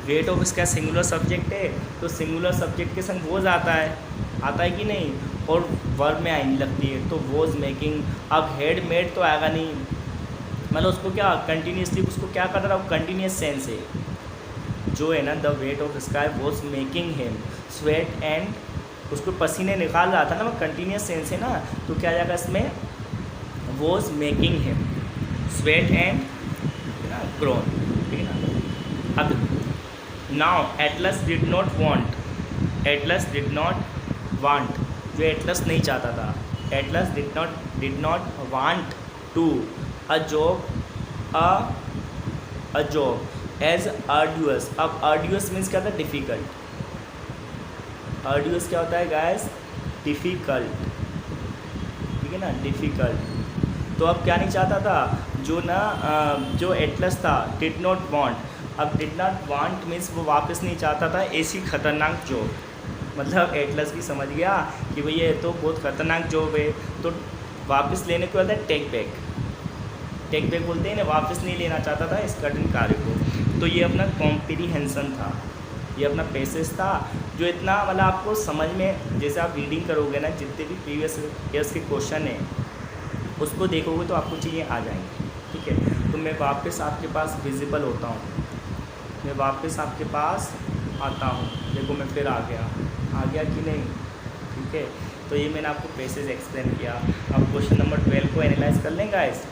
weight of sky singular subject है, तो सिंगुलर सब्जेक्ट के संग वोज आता है कि नहीं, और वर्ब में आईनी लगती है, तो वोज मेकिंग। अब हेड मेड तो आएगा नहीं, मतलब उसको क्या कंटिन्यूसली उसको क्या कर रहा है, कंटिन्यूस सेंस है जो है ना, the weight of sky was making him sweat and, उसको पसीने निकाल रहा था ना, वो कंटिन्यूस सेंस है ना, तो क्या जाएगा इसमें, was making him sweat and groan. ठीक है ना। अब now Atlas did not want, Atlas did not want, जो एटलस नहीं चाहता था, Atlas did not want to a job a job as arduous. अब आर्ड्यूअस मीन्स क्या होता है, डिफ़िकल्ट। आर्ड्यूअस क्या होता है गाइस, डिफ़िकल्ट। ठीक है ना, डिफ़िकल्ट। तो अब क्या नहीं चाहता था, जो ना जो एटलस था, डिड नॉट वांट। अब डिड नॉट वांट मीन्स वो वापस नहीं चाहता था ऐसी खतरनाक जॉब, मतलब एटलस भी समझ गया कि भैया ये तो बहुत खतरनाक जॉब है, तो वापस लेने को बोलता है टेक बैक। टेक बैक बोलते हैं ना, वापस नहीं लेना चाहता था इस कठिन कार्य को। तो ये अपना कॉम्प्रीहेंशन था, ये अपना पैसेज था, जो इतना मतलब आपको समझ में, जैसे आप रीडिंग करोगे ना, जितने भी प्रीवियस ईयर्स के क्वेश्चन हैं उसको देखोगे तो आपको चीज़ें आ जाएंगी। ठीक है, तो मैं वापस आपके पास विजिबल होता हूँ, मैं वापस आपके पास आता हूँ। देखो मैं फिर आ गया कि नहीं। ठीक है, तो ये मैंने आपको पैसेज एक्सप्लेन किया। अब क्वेश्चन नंबर 12 को एनालाइज कर लें guys.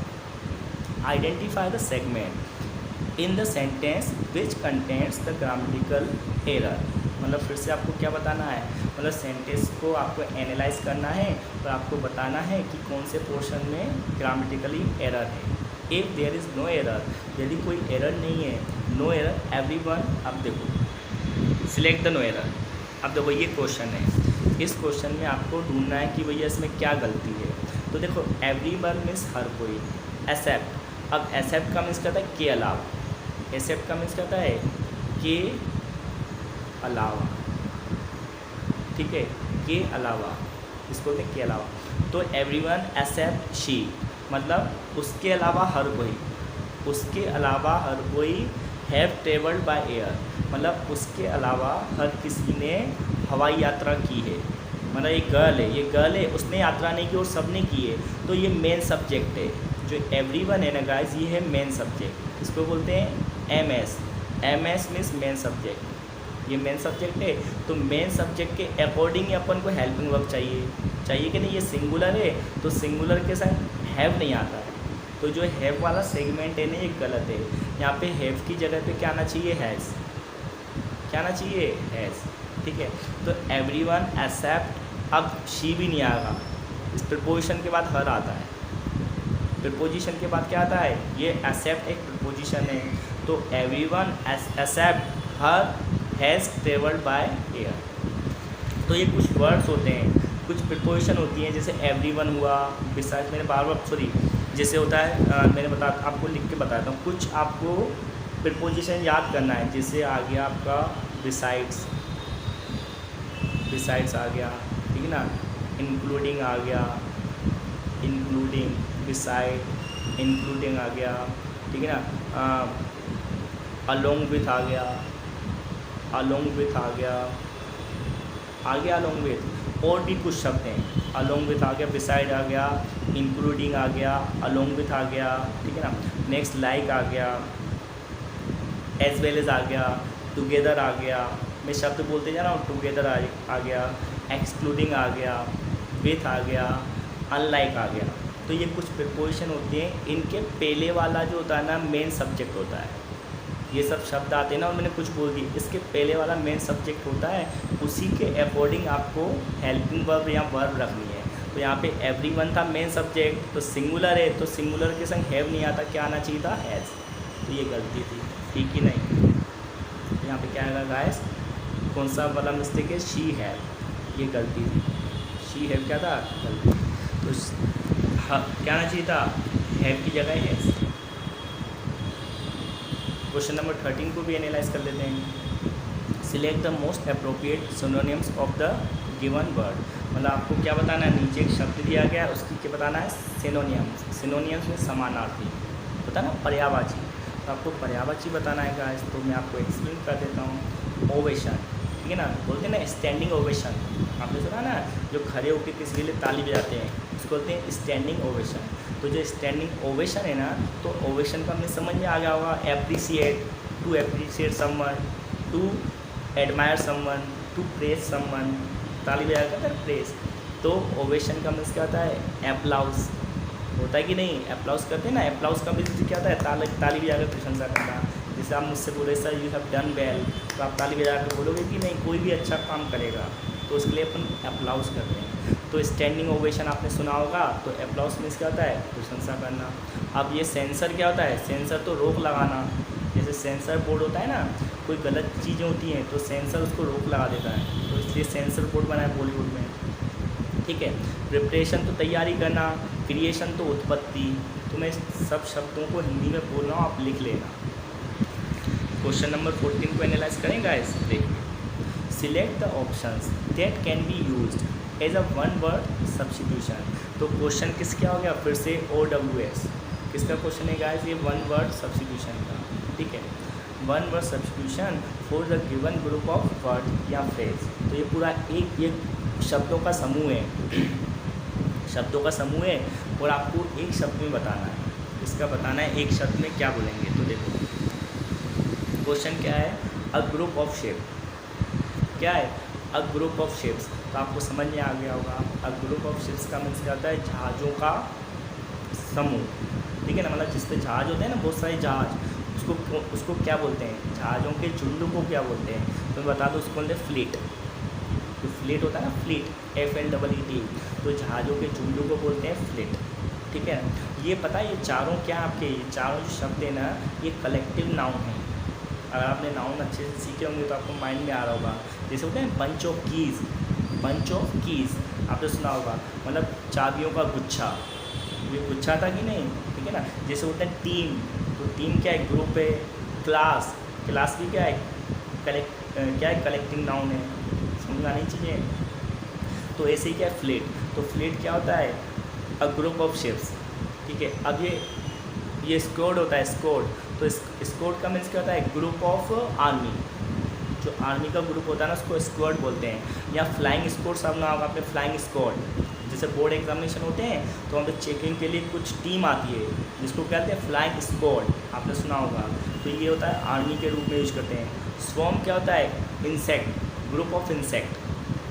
Identify the segment in the sentence which contents the grammatical error. मतलब फिर से आपको क्या बताना है, मतलब सेंटेंस को आपको एनालाइज करना है और आपको बताना है कि कौन से पोर्शन में ग्रामेटिकली एरर है। If there is no error, यदि कोई एरर नहीं है, नो एरर एवरीवन। अब देखो सिलेक्ट द नो एरर। अब देखो ये क्वेश्चन है, इस क्वेश्चन में आपको ढूंढना है कि भैया इसमें क्या गलती है। तो देखो एवरीवन मीन्स हर कोई, एक्सेप्ट। अब एक्सेप्ट का मीन्स कहता है के अलावा, एक्सेप्ट का मीन्स कहता है के अलावा। ठीक है, के अलावा, इसको बोलते हैं के अलावा। तो एवरीवन एक्सेप्ट शी, मतलब उसके अलावा हर कोई, उसके अलावा हर कोई हैव ट्रेवल्ड बाय एयर, मतलब उसके अलावा हर किसी ने हवाई यात्रा की है। मतलब एक गर्ल है, ये गर्ल है, उसने यात्रा नहीं की और सब ने की है, तो ये मेन सब्जेक्ट है। जो एवरीवन है ना गाइस, ये है मेन सब्जेक्ट, इसको बोलते हैं M S. M S means main subject, ये मेन सब्जेक्ट है। तो मेन सब्जेक्ट के अकॉर्डिंग अपन को हेल्पिंग वर्ब चाहिए कि नहीं। ये सिंगुलर है तो सिंगुलर के संग हैव नहीं आता है, तो जो हैव वाला सेगमेंट है ना ये गलत है। यहाँ पे हैव की जगह पे क्या आना चाहिए, हैज़। क्या आना चाहिए, हैज़। ठीक है, तो एवरीवन एक्सेप्ट। अब शी भी नहीं आएगा, इस प्रपोजिशन के बाद हर आता है। प्रपोजिशन के बाद क्या आता है, ये एक्सेप्ट एक प्रपोजिशन है, तो everyone except her has travelled by air. तो ये कुछ वर्ड्स होते हैं, कुछ प्रिपोजिशन होती हैं, जैसे एवरीवन हुआ, बिसाइड्स। मैंने बार सॉरी, जैसे होता है मैंने आपको लिख के बताता हूँ। कुछ आपको प्रिपोजिशन याद करना है, जैसे आ गया आपका बिसाइड्स, बिसाइड्स आ गया, ठीक है ना। इंक्लूडिंग आ गया, इंक्लूडिंग, बिसाइड, इंक्लूडिंग आ गया, ठीक है ना। अलोंग विथ आ गया, अलोंग विथ आ गया, अलोंग विथ। और भी कुछ शब्द हैं, अलोंग विथ आ गया, बिसाइड आ गया, इंक्लूडिंग आ गया, अलोंग विथ आ गया, ठीक है ना। नेक्स्ट लाइक आ गया, एज वेल एज आ गया, टुगेदर आ गया। मैं शब्द बोलते जा रहा हूँ, टुगेदर आ गया, एक्सक्लूडिंग आ गया, विथ आ गया, अनलाइक आ गया। तो ये कुछ प्रिपोजिशन होते हैं, इनके पहले वाला जो होता है ना मेन सब्जेक्ट होता है। ये सब शब्द आते हैं ना और मैंने कुछ बोल दी, इसके पहले वाला मेन सब्जेक्ट होता है, उसी के अकॉर्डिंग आपको हेल्पिंग वर्ब या वर्ब रखनी है। तो यहाँ पे एवरीवन था मेन सब्जेक्ट, तो सिंगुलर है, तो सिंगुलर के संग हैव नहीं आता, क्या आना चाहिए था, हैज़। तो ये गलती थी, ठीक ही नहीं। यहाँ पे क्या आएगा गाइस, कौन सा वाला मिस्टेक है, शी है, ये गलती थी, शी हैव क्या था, गलती। तो हाँ, क्या आना चाहिए था, हैव की जगह हैज़। क्वेश्चन नंबर 13 को भी एनालाइज कर लेते हैं। Select the most appropriate synonyms of the given word. मतलब आपको क्या बताना है, नीचे एक शब्द दिया गया है, उसकी क्या बताना है, सिनोनियम्स। सिनोनियम्स में समानार्थी होता है ना, पर्यायवाची। तो आपको पर्यायवाची बताना है गाइस, तो मैं आपको एक्सप्लेन कर देता हूँ। ओवेशन, ठीक है ना, बोलते हैं ना स्टैंडिंग ओवेशन, आपने सुना ना, जो खड़े होकर किसी के लिए ताली बजाते हैं उसको बोलते हैं स्टैंडिंग ओवेशन। तो जो स्टैंडिंग ओवेशन है ना, तो ओवेशन का हमें समझ में आ गया होगा, appreciate, to appreciate someone, to admire someone, to praise someone, ताली बजा कर प्रेज। तो ओवेशन का मीन्स क्या होता है, एप्लाउस होता है कि नहीं, अप्लाउस करते हैं ना, अप्लाउस का मीन्स क्या होता है, ताली बजा कर प्रशंसा करना। जैसे आप मुझसे बोले sir you have done well, तो आप ताली बजा कर बोलोगे कि नहीं, कोई भी अच्छा काम करेगा तो उसके लिए अपन अप्लाउस करते हैं। तो स्टैंडिंग ओवेशन आपने सुना होगा, तो अप्लाउस मीन्स क्या होता है, प्रशंसा करना। अब ये सेंसर क्या होता है, सेंसर तो रोक लगाना। जैसे सेंसर बोर्ड होता है ना, कोई गलत चीज़ें होती हैं तो सेंसर उसको रोक लगा देता है, तो इसलिए सेंसर बोर्ड बना है बॉलीवुड में, ठीक है। प्रिपरेशन तो तैयारी करना, क्रिएशन तो उत्पत्ति। तो मैं सब शब्दों को हिंदी में बोल रहा हूँ, आप लिख लेना। क्वेश्चन नंबर 14 को एनालाइज करें गाइस, देखिए। Select the options that can be used as a one word substitution. तो क्वेश्चन किस क्या हो गया, फिर से OWS किसका क्वेश्चन है गाइस, ये वन वर्ड सब्स्टिट्यूशन का, ठीक है। One word substitution for the given group of word या फ्रेज। तो ये पूरा एक शब्दों का समूह है, शब्दों का समूह है, और आपको एक शब्द में बताना है, इसका बताना है एक शब्द में क्या बोलेंगे। तो देखो क्वेश्चन क्या है, अ ग्रुप ऑफ शेप, क्या है, अ ग्रुप ऑफ शेप्स। तो आपको समझ में आ गया होगा, अ ग्रुप ऑफ शेप्स का मीन्स क्या होता है, जहाज़ों का समूह, ठीक है ना। मतलब जिस पे जहाज़ होते हैं ना, बहुत सारे जहाज़, उसको क्या बोलते हैं, जहाज़ों के झुंड को क्या बोलते हैं, तो मैं बता दूँ, उसको बोलते हैं फ्लीट। जो फ्लीट होता है ना, फ्लीट, FLEET, तो जहाज़ों के झुंड को बोलते हैं फ्लीट, ठीक है। ये पता है, ये चारों क्या आपके, ये चारों जो शब्द हैं ना, ये कलेक्टिव नाउन है। अगर आपने नाउन अच्छे से सीखे होंगे तो आपको माइंड में आ रहा होगा। जैसे होते हैं bunch of keys, bunch of keys आपने सुना होगा, मतलब चाबियों का गुच्छा, ये गुच्छा था कि नहीं, ठीक है ना। जैसे होते हैं टीम, तो टीम क्या है, ग्रुप है। क्लास, क्लास भी क्या है, क्या है, कलेक्टिव नाउन है, समझ आनी चाहिए। तो ऐसे ही क्या है, फ्लीट, तो फ्लीट क्या होता है, अ ग्रुप ऑफ शिप्स, ठीक है। अब ये स्क्वाड होता है, स्क्वाड, तो स्क्वाड का मीन्स क्या होता है, ग्रुप ऑफ आर्मी, जो आर्मी का ग्रुप होता है ना उसको स्क्वाड बोलते हैं। या फ्लाइंग स्क्वाड, सब ना होगा आपने, फ्लाइंग स्क्वाड, जैसे बोर्ड एग्जामिनेशन होते हैं तो हम चेकिंग के लिए कुछ टीम आती है जिसको कहते हैं फ्लाइंग स्क्वाड, आपने सुना होगा। तो ये होता है आर्मी के रूप में यूज करते हैं। स्वॉर्म क्या होता है, इंसेक्ट, ग्रुप ऑफ इंसेक्ट,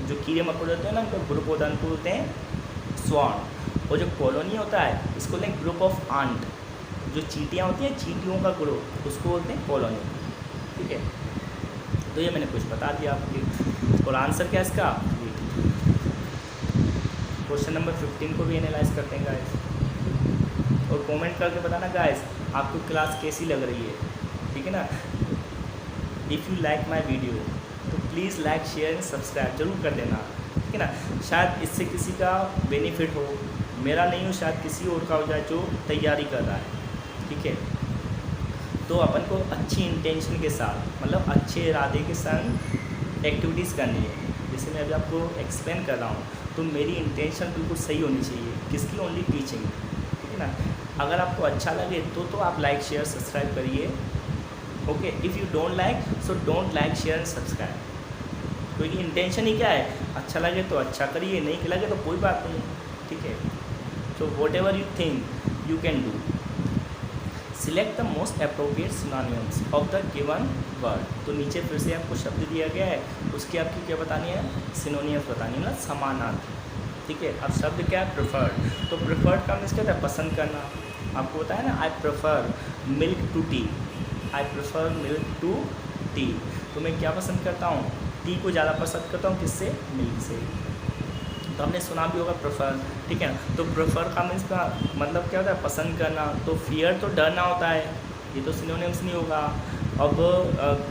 जो कीड़े मकोड़े होते हैं ना उनका ग्रुप होता है, उनको बोलते हैं स्वॉर्म। और जो कॉलोनी होता है इसको बोलते हैं ग्रुप ऑफ आंट, जो चींटियाँ होती हैं चींटियों का ग्रुप, उसको बोलते हैं कॉलोनी, ठीक है। तो ये मैंने कुछ बता दिया आपके, और आंसर क्या है इसका। क्वेश्चन नंबर 15 को भी एनालाइज करते हैं गाइस, और कमेंट करके बताना गाइस आपको क्लास कैसी लग रही है, ठीक है ना। If you like my video तो please like share and subscribe जरूर कर देना, ठीक है ना। शायद इससे किसी का बेनिफिट हो, मेरा नहीं हो, शायद किसी और का हो जाए जो तैयारी कर रहा है, ठीक है। तो अपन को अच्छी इंटेंशन के साथ, मतलब अच्छे इरादे के संग एक्टिविटीज़ करनी है। जैसे मैं अभी आपको एक्सप्लेन कर रहा हूँ, तो मेरी इंटेंशन बिल्कुल सही होनी चाहिए, किसकी, ओनली टीचिंग, ठीक है ना। अगर आपको अच्छा लगे तो आप लाइक शेयर सब्सक्राइब करिए, okay. If you don't like so don't like share and subscribe, क्योंकि इंटेंशन ही क्या है, अच्छा लगे तो अच्छा करिए, नहीं लगे तो कोई बात नहीं, ठीक है। So what ever you think you can do. Select the most appropriate synonyms of the given word. तो नीचे फिर से आपको शब्द दिया गया है, उसकी आपकी क्या बतानी है, सिनोनिम्स बतानी है, मतलब समानार्थी, ठीक है। अब शब्द क्या है, प्रेफर्ड। तो प्रेफर्ड का मीन्स क्या होता है, पसंद करना। आपको बताया ना, I prefer milk to tea, I prefer milk to tea. तो मैं क्या पसंद करता हूँ, टी को ज़्यादा पसंद करता हूँ, किससे, मिल्क से। तो हमने सुना भी होगा प्रेफर, ठीक है ना। तो प्रेफर का मीन्स का मतलब क्या होता है, पसंद करना। तो फियर तो डरना होता है, ये तो सिनोनिम्स नहीं होगा। अब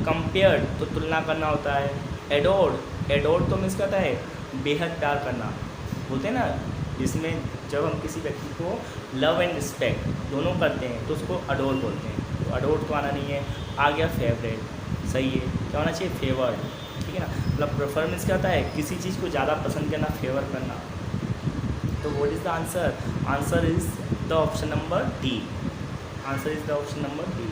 कंपेयर्ड तो तुलना करना होता है। एडोर्ड तो मीन्स कहता है बेहद प्यार करना, बोलते हैं ना, जिसमें जब हम किसी व्यक्ति को लव एंड रिस्पेक्ट दोनों करते हैं तो उसको अडोर बोलते हैं। तो अडोर तो आना नहीं है, आ गया फेवरेट, सही है, क्या होना चाहिए, फेवर्ड, ठीक है ना। मतलब प्रेफर मीन्स क्या होता है किसी चीज़ को ज़्यादा पसंद करना, फेवर करना। तो what is the answer? Answer is the option number D. Answer is the option number D.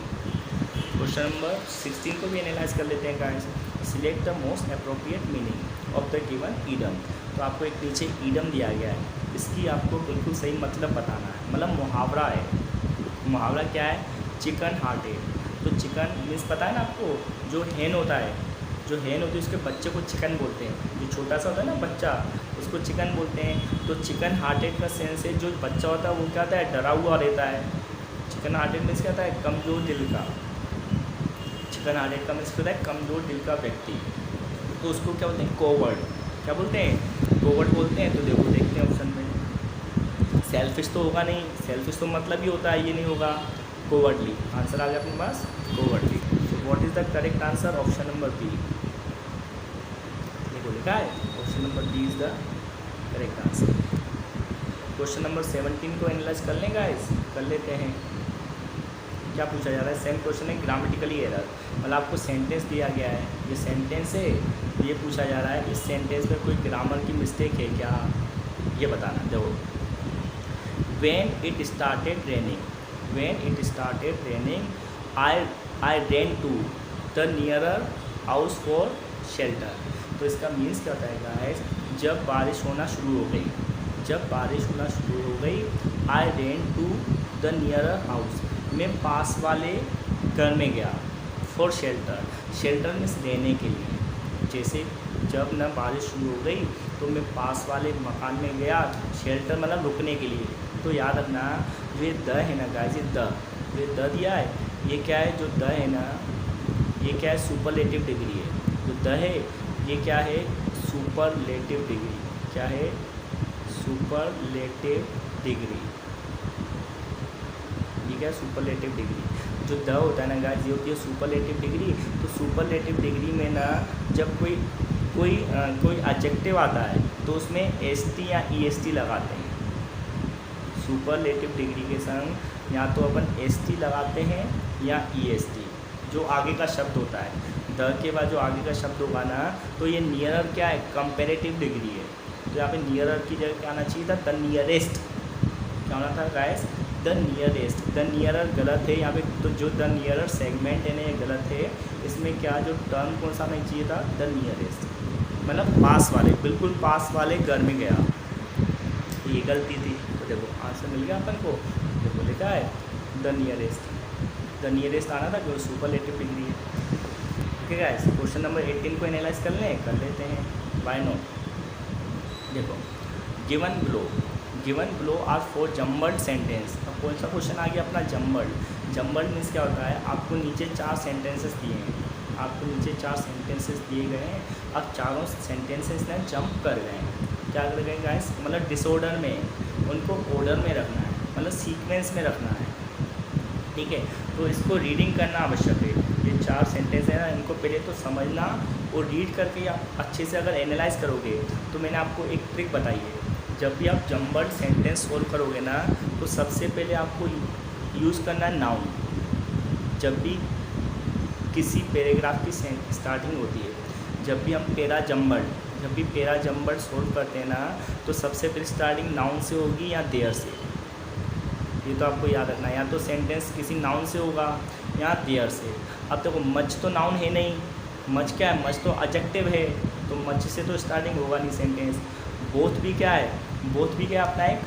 Question number 16 को भी एनालाइज कर लेते हैं guys. Select the most appropriate meaning of the given idiom. तो आपको एक नीचे ईडम दिया गया है, इसकी आपको बिल्कुल सही मतलब बताना है। मतलब मुहावरा है। मुहावरा क्या है? Chicken hearted. तो चिकन मीन्स पता है ना आपको, जो हेन होता है, जो हेन होती है उसके बच्चे को चिकन बोलते हैं। जो छोटा सा होता है ना बच्चा, उसको चिकन बोलते हैं। तो चिकन हार्टेड का सेंस है जो बच्चा होता है वो क्या होता है, डरा हुआ रहता है। चिकन हार्टेड मीन्स क्या होता है, कमज़ोर दिल का। चिकन हार्टेड का मीन्स होता है कमज़ोर दिल का व्यक्ति। तो उसको क्या बोलते हैं, कोवर्ड। क्या बोलते हैं, कोवर्ड बोलते हैं। तो देखो देखते हैं ऑप्शन में, सेल्फिश तो होगा नहीं, सेल्फिश तो मतलब ही होता है, ये नहीं होगा। कोवर्डली, आंसर आ गया अपने पास कोवर्डली। तो what is the correct answer? Option number B. देखो लिखा है option number B is the correct answer. Question number 17 को एनालाइज कर लें गाइस, कर लेते हैं। क्या पूछा जा रहा है? सेम क्वेश्चन है, ग्रामेटिकली एरर। मतलब आपको सेंटेंस दिया गया है, ये सेंटेंस है, ये पूछा जा रहा है इस सेंटेंस में कोई ग्रामर की मिस्टेक है क्या, ये बताना। देखो, when it started raining I ran to the nearer house for shelter. तो इसका मीन्स क्या होता है गाइस, जब बारिश होना शुरू हो गई, I ran to the nearer house, मैं पास वाले घर में गया, फॉर शेल्टर मीन्स रहने के लिए। जैसे जब ना बारिश शुरू हो गई तो मैं पास वाले मकान में गया, शेल्टर मतलब रुकने के लिए। तो याद रखना, ये द है ना गाइस, ये द दिया है, ये क्या है, जो द है ना, ये क्या है, सुपरलेटिव डिग्री है। जो द है ये क्या है, सुपरलेटिव डिग्री। क्या है, सुपरलेटिव डिग्री। ये क्या है, सुपरलेटिव डिग्री। जो द होता है ना गाइस, ये होती है सुपरलेटिव डिग्री। तो सुपरलेटिव डिग्री में ना जब कोई एडजेक्टिव आता है तो उसमें एसटी या ईएसटी लगाते हैं। सुपरलेटिव डिग्री के संग या तो अपन एसटी लगाते हैं या ईएसटी, जो आगे का शब्द होता है। द के बाद जो आगे का शब्द होगा ना, तो ये नियरर क्या है, कंपेरेटिव डिग्री है। तो यहाँ पे नियरर की जगह क्या आना चाहिए था, द नियरेस्ट। क्या होना था guys, the nearest. The nearer गलत है यहाँ पे, तो जो द नियरर सेगमेंट है ना, ये गलत है। इसमें क्या जो टर्म कौन सा आना चाहिए था, द नियरेस्ट, मतलब पास वाले, बिल्कुल पास वाले घर में गया, ये गलती थी। तो देखो आंसर मिल गया अपन को। देखो लिखा है द नियरेस्ट आना था, जो सुपरलेटिव डिग्री है। ठीक है गाइस, क्वेश्चन नंबर 18 को एनालाइज कर लेते हैं। Why not. देखो, given below are 4 jumbled sentence. अब कौन सा क्वेश्चन आ गया अपना, जम्बल्ड मीन्स क्या होता है, आपको नीचे 4 सेंटेंसेस दिए हैं, दिए गए हैं। अब चारों सेंटेंसेस ने जंप कर गए हैं। क्या कर गए गाइस, मतलब डिसऑर्डर में, उनको ऑर्डर में रखना है, मतलब सीक्वेंस में रखना है। ठीक है, तो इसको रीडिंग करना आवश्यक है। ये 4 सेंटेंस है ना, इनको पहले तो समझना और रीड करके आप अच्छे से अगर एनालाइज करोगे। तो मैंने आपको एक ट्रिक बताई है, जब भी आप जम्बल्ड सेंटेंस सोल्व करोगे ना, तो सबसे पहले आपको यूज़ करना है नाउन। जब भी किसी पैराग्राफ की स्टार्टिंग होती है, जब भी हम पैरा जम्बल्ड सोल्व करते हैं ना, तो सबसे पहले स्टार्टिंग नाउन से होगी या देयर से। ये तो आपको याद रखना है, या तो सेंटेंस किसी नाउन से होगा या देयर से। अब देखो, मच तो नाउन है नहीं, मच क्या है, मच तो एडजेक्टिव है, तो मच से तो स्टार्टिंग होगा नहीं सेंटेंस। बोथ भी क्या है, अपना एक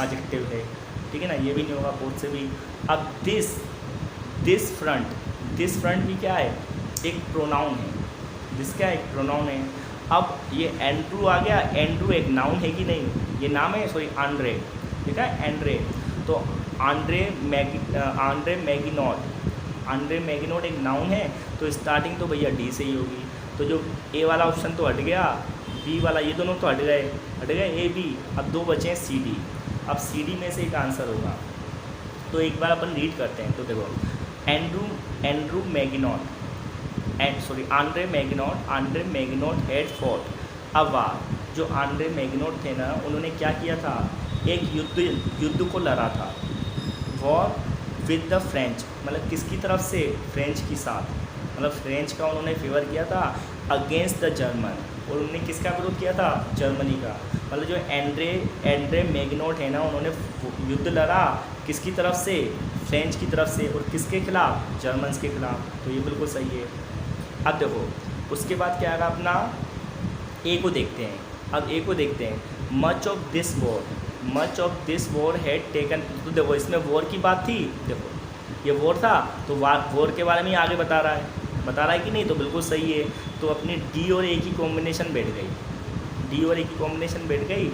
एडजेक्टिव है, ठीक है ना, ये भी नहीं होगा बोथ से भी। अब दिस फ्रंट भी क्या है, एक प्रोनाउन है। दिस क्या है, एक प्रोनाउन है। अब ये एंड्रू आ गया, एंड्रू एक नाउन है कि नहीं, ये नाम है, सॉरी आंड्रे, ठीक है, एंड्रे। तो आंड्रे मैगिनोट एक नाउन है, तो स्टार्टिंग तो भैया डी से ही होगी। तो जो ए वाला ऑप्शन तो हट गया, बी वाला, ये दोनों तो हट गए ए बी। अब 2 बचे हैं सी डी। अब सी डी में से एक आंसर होगा। तो एक बार अपन रीड करते हैं। तो देखो, Andrew Maginot Andre Maginot had fought a war. जो आंद्रे मैगिनॉट थे ना, उन्होंने क्या किया था, एक युद्ध को लड़ा था। वॉर विद द फ्रेंच, मतलब किसकी तरफ से, फ्रेंच के साथ, मतलब फ्रेंच का उन्होंने फेवर किया था अगेंस्ट द जर्मन। और उन्होंने किसका विरोध किया था, जर्मनी का। मतलब जो एंड्रे मैगिनॉट है ना, उन्होंने युद्ध लड़ा किसकी तरफ से, फ्रेंच की तरफ से, और किसके खिलाफ, जर्मन्स के खिलाफ। तो ये बिल्कुल सही है। अब देखो उसके बाद क्या आएगा अपना, ए को देखते हैं। अब ए को देखते हैं, much of this war had taken. तो देखो इसमें वॉर की बात थी, देखो ये वॉर था, तो वॉर के बारे में ही आगे बता रहा है कि नहीं, तो बिल्कुल सही है। तो अपनी डी और ए की कॉम्बिनेशन बैठ गई,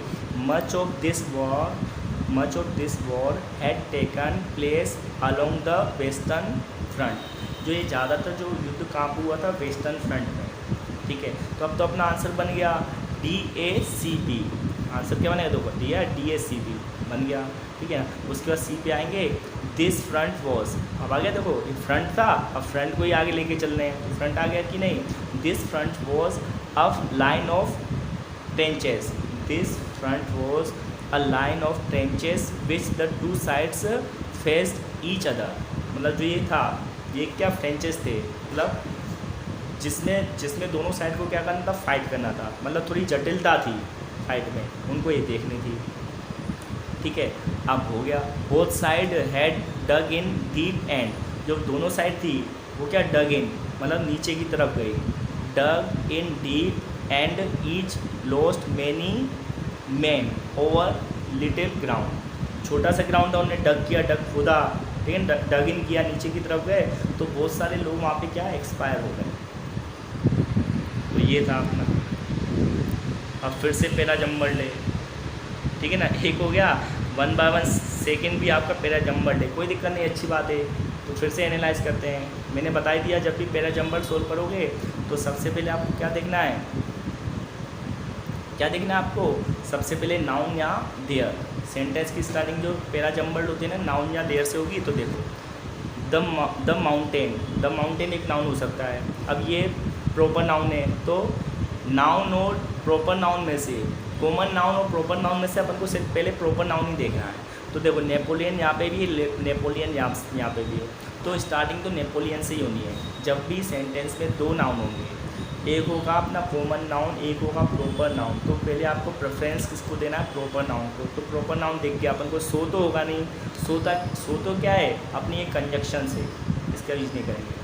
much of this war had taken place along the western front. जो ये ज़्यादातर जो युद्ध कहाँ पर हुआ था, वेस्टर्न फ्रंट में, ठीक है। तो अब तो अपना आंसर बन गया DACP। आंसर क्या बनेगा, देखो दिया DACP बन गया, ठीक है ना। उसके बाद सी पे आएंगे, दिस फ्रंट वॉज। अब आ गया, देखो एक फ्रंट था, अब फ्रंट को ही आगे लेके चल रहे हैं, तो फ्रंट आ गया कि नहीं। This front was a line of trenches. This front was a line of trenches which the two sides faced each other. मतलब जो ये था, ये क्या ट्रेंचेस थे, मतलब जिसमें दोनों साइड को क्या करना था, फाइट करना था। मतलब थोड़ी जटिलता थी फाइट में, उनको ये देखनी थी, ठीक है। अब हो गया, both side had dug in deep end. जो दोनों साइड थी वो क्या, डग इन मतलब नीचे की तरफ गई, dug in deep and each lost many men over little ground. छोटा सा ग्राउंड था, उन्होंने डग किया, डग खोदा, ठीक है, डग इन किया, नीचे की तरफ गए, तो बहुत सारे लोग वहाँ पे क्या एक्सपायर हो गए। तो ये था अपना। अब फिर से पहला जम्बल डे, ठीक है ना, एक हो गया 1 by 1 सेकेंड भी आपका पैरा जम्बल डे, कोई दिक्कत नहीं, अच्छी बात है। तो फिर से एनालाइज करते हैं। मैंने बता ही दिया, जब भी पैरा जम्बल सोल्व करोगे तो सबसे पहले आपको क्या देखना है, आपको सबसे पहले नाउन या देयर। सेंटेंस की स्टार्टिंग जो पैरा जम्बल होती है ना, नाउन या देयर से होगी। तो देखो द माउंटेन एक नाउन हो सकता है। अब ये प्रॉपर नाउन है, तो नाउन और प्रॉपर नाउन में से, कॉमन नाउन और प्रॉपर नाउन में से अपन को सिर्फ पहले प्रॉपर नाउन ही देखना है। तो देखो नेपोलियन यहाँ पे भी है, नेपोलियन यहाँ पे भी है, तो स्टार्टिंग तो नेपोलियन से ही होनी है। जब भी सेंटेंस में दो नाउन होंगे, एक होगा अपना कॉमन नाउन, एक होगा प्रॉपर नाउन, तो पहले आपको प्रेफरेंस किसको देना है, प्रॉपर नाउन को। तो प्रॉपर नाउन देख के अपन को सो तो होगा नहीं, सो तो क्या है, अपनी एक कंजक्शन से, इसका यूज नहीं करेंगे।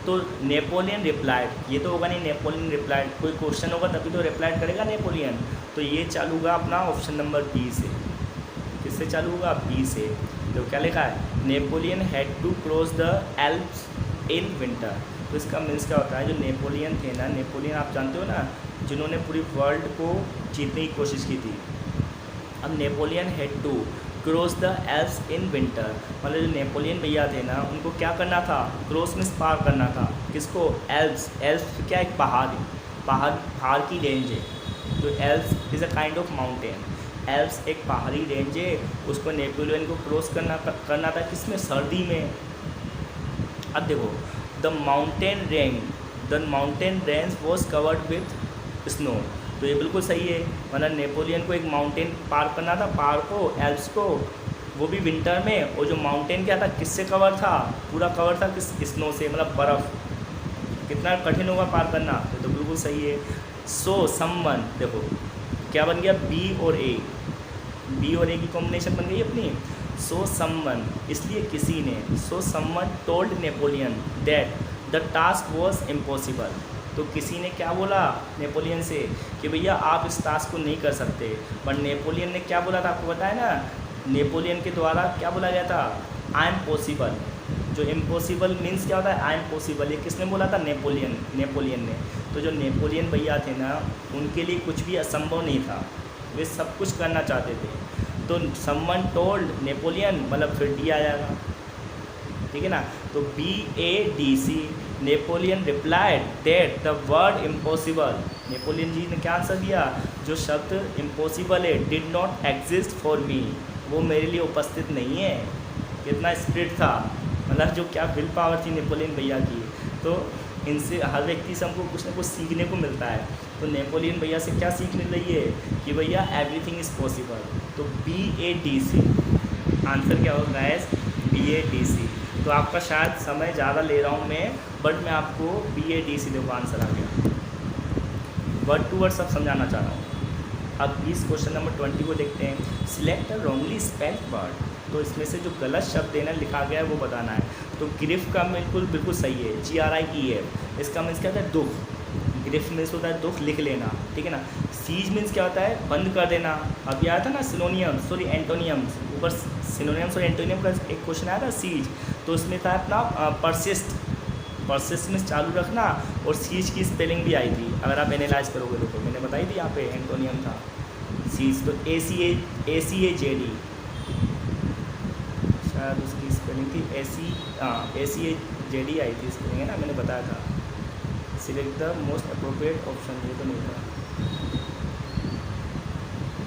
तो नेपोलियन रिप्लाइड, ये तो होगा नहीं, नेपोलियन रिप्लाइड, कोई क्वेश्चन होगा तभी तो रिप्लाइड करेगा नेपोलियन। तो ये चालू होगा अपना ऑप्शन नंबर बी से। किससे चालू होगा, बी से। तो क्या लिखा है, Napoleon had to cross the Alps in winter. तो इसका मीन्स क्या होता है, जो नेपोलियन थे ना, नेपोलियन आप जानते हो ना, जिन्होंने पूरी वर्ल्ड को जीतने की कोशिश की थी। अब Napoleon had to cross the Alps in winter, मतलब जो नेपोलियन भैया थे ना, उनको क्या करना था, क्रॉस मीन्स पार करना था, किसको, एल्प्स। एल्प्स क्या, एक पहाड़ की रेंज है। तो Alps is a kind of mountain. Alps एक पहाड़ी रेंज है, उसको नेपोलियन को क्रॉस करना था, किसमें, सर्दी में। अब देखो the mountain range was covered with snow. तो ये बिल्कुल सही है, मतलब नेपोलियन को एक माउंटेन पार करना था, पहाड़ को, एल्प्स को, वो भी विंटर में। और जो माउंटेन क्या था, किससे कवर था, पूरा कवर था किस, स्नो से, मतलब बर्फ़। कितना कठिन होगा पार करना, तो बिल्कुल सही है। सो समवन, देखो क्या बन गया, बी और ए की कॉम्बिनेशन बन गई अपनी। सो समवन, इसलिए किसी ने, so someone told Napoleon that the task was impossible. तो किसी ने क्या बोला नेपोलियन से कि भैया आप इस टास्क को नहीं कर सकते। पर नेपोलियन ने क्या बोला था, आपको बताया ना, नेपोलियन के द्वारा क्या बोला गया था, आई एम पॉसिबल। जो इम्पॉसिबल मीन्स क्या होता है, आई एम पॉसिबल। ये किसने बोला था, नेपोलियन ने। तो जो नेपोलियन भैया थे ना, उनके लिए कुछ भी असंभव नहीं था, वे सब कुछ करना चाहते थे। तो समवन टोल्ड नेपोलियन, मतलब फिर डी आ जाएगा, ठीक है ना। तो BADC, Napoleon replied that the word impossible. Napoleon ji ने क्या आंसर दिया, जो शब्द इम्पॉसिबल है, did not exist for me, वो मेरे लिए उपस्थित नहीं है। कितना स्पिरिट था, मतलब मतलब जो क्या विल पावर थी नेपोलियन भैया की, तो इनसे हर व्यक्ति से हमको कुछ ना कुछ सीखने को मिलता है। तो नेपोलियन भैया से क्या सीखने रही है कि भैया एवरीथिंग इज़ पॉसिबल। तो BADC आंसर क्या होगा गाइस, BADC। तो आपका शायद समय ज़्यादा ले रहा हूँ मैं, बट मैं आपको BADC देखो आंसर आ गया, वर्ड टू वर्ड सब समझाना चाह रहा हूँ। अब इस क्वेश्चन नंबर 20 को देखते हैं। Select a wrongly spelled word, तो इसमें से जो गलत शब्द देना लिखा गया है वो बताना है। तो ग्रिफ का बिल्कुल सही है, GRIEF। इसका मीन्स क्या होता है, दुख। ग्रिफ मीन्स होता है दुख, लिख लेना, ठीक है ना। सीज मीन्स क्या होता है, बंद कर देना। अभी आया था ना सिनोनियम सॉरी एंटोनियम्स, ऊपर सिनोनियम्स और एंटोनियम का एक क्वेश्चन आया था सीज, तो उसमें था अपना परसिस्ट। परसिस्ट मीन्स चालू रखना, और सीज की स्पेलिंग भी आई थी, अगर आप एनालाइज करोगे तो मैंने बताई थी यहाँ पे एंटोनियम था सीज। तो ACAJD शायद उसकी स्पेलिंग थी ACAJD आई थी स्पेलिंग, है ना, मैंने बताया था। Select the most appropriate option, ये तो नहीं था,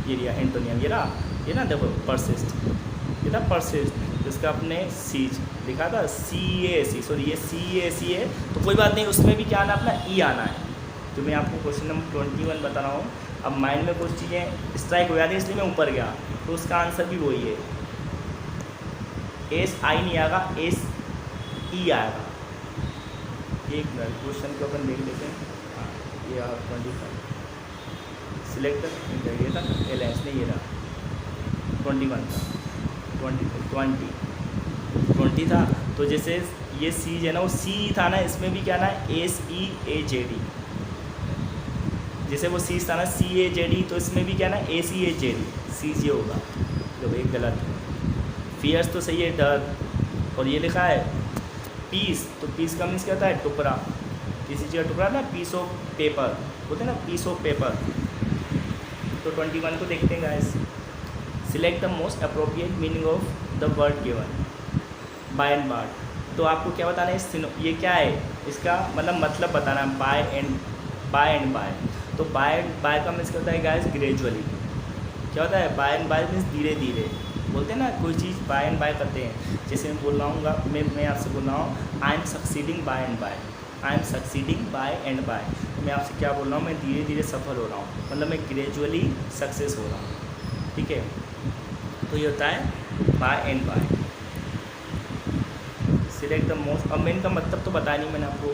ये लिया एंटोनियम, ये ना देखो परसिस्ट, ये था परसिस्ट, जिसका अपने सीज लिखा था CAC, सॉरी ये CAC है, तो कोई बात नहीं, उसमें भी क्या आना, अपना E आना है। तो मैं आपको क्वेश्चन नंबर 21 बता रहा हूँ। अब माइंड में कुछ चीज़ें स्ट्राइक हो जाती है, इसलिए मैं ऊपर गया, तो उसका आंसर भी वही है, SI नहीं आएगा, SE आएगा। एक मिनट क्वेश्चन को अपन देख लेते हैं। हाँ, ये 25 सिलेक्ट ये था एलायंस नहीं, ये रहा 21 था, 20 था। तो जैसे ये सीज है ना, वो C था ना, इसमें भी क्या ना SEAJD, जैसे वो सीज था ना CAJD, तो इसमें भी क्या ना ACAJD, सीज ये होगा। जब एक गलत है, फियर्स तो सही है, डर, और ये लिखा है पीस, तो पीस का मीन्स क्या होता है, टुकड़ा, किसी चीज़ का टुकड़ा ना, पीस ऑफ पेपर होते हैं ना, पीस ऑफ पेपर। तो 21 को देखते हैं guys. Select the most appropriate meaning of the word given by and बार्ड। तो आपको क्या बताना है, ये क्या है, इसका मतलब बताना है, बाय एंड बाय। तो बाय का मीन्स क्या होता है गाइस, ग्रेजुअली। क्या होता है, बाय एंड बाय मीन्स धीरे धीरे, बोलते हैं ना कोई चीज़ बाय एंड बाय करते हैं। जैसे मैं बोल रहा हूँ, मैं आपसे बोल रहा हूँ I am succeeding by and by, I am succeeding by and by. मैं आपसे क्या बोल रहा हूँ, मैं धीरे धीरे सफल हो रहा हूँ, मतलब मैं ग्रेजुअली सक्सेस हो रहा हूँ, ठीक है। तो ये होता है by and by. Select the most, अब मैं इनका मतलब तो बताया नहीं मैंने आपको।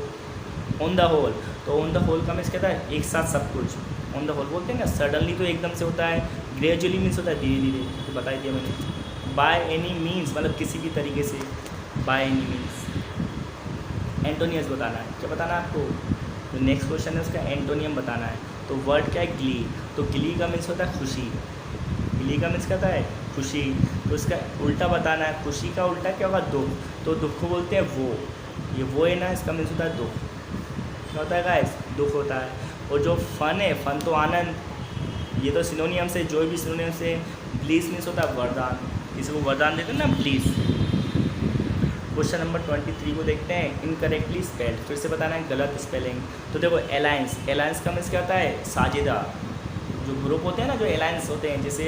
ऑन द होल, तो ऑन द होल का मीन्स कहता है एक साथ सब कुछ, ऑन द होल बोलते हैं ना, सडनली तो एकदम से होता है, ग्रेजुअली मीन्स होता है धीरे धीरे, तो बता दिया मैंने। बाय एनी मीन्स मतलब किसी भी तरीके से, बाय एनी मीन्स। एंटोनियम्स बताना है, क्या बताना है आपको, जो नेक्स्ट क्वेश्चन है उसका एंटोनियम बताना है। तो वर्ड क्या है, ग्ली, तो ग्ली का मीन्स होता है खुशी, ग्ली का मीन्स कहता है खुशी, तो उसका उल्टा बताना है, खुशी का उल्टा क्या होगा, दुख, तो दुख को बोलते हैं वो, ये वो है ना, इसका मीन्स होता है दुख। क्या होता है गाइस, दुख होता है। और जो फन है, फन तो आनंद, ये तो सिनोनियम से, जो भी सिनोनियम से, ब्लीस मीन्स होता है वरदान, किसी को वरदान देते हैं ना, ब्लीस। क्वेश्चन नंबर 23 को देखते हैं। इनकरेक्टली स्पेल्ड, फिर से बताना है गलत स्पेलिंग। तो देखो अलायंस, अलायंस का मीन्स क्या होता है, साझेदार। जो ग्रुप होते हैं ना, जो अलायंस होते हैं, जैसे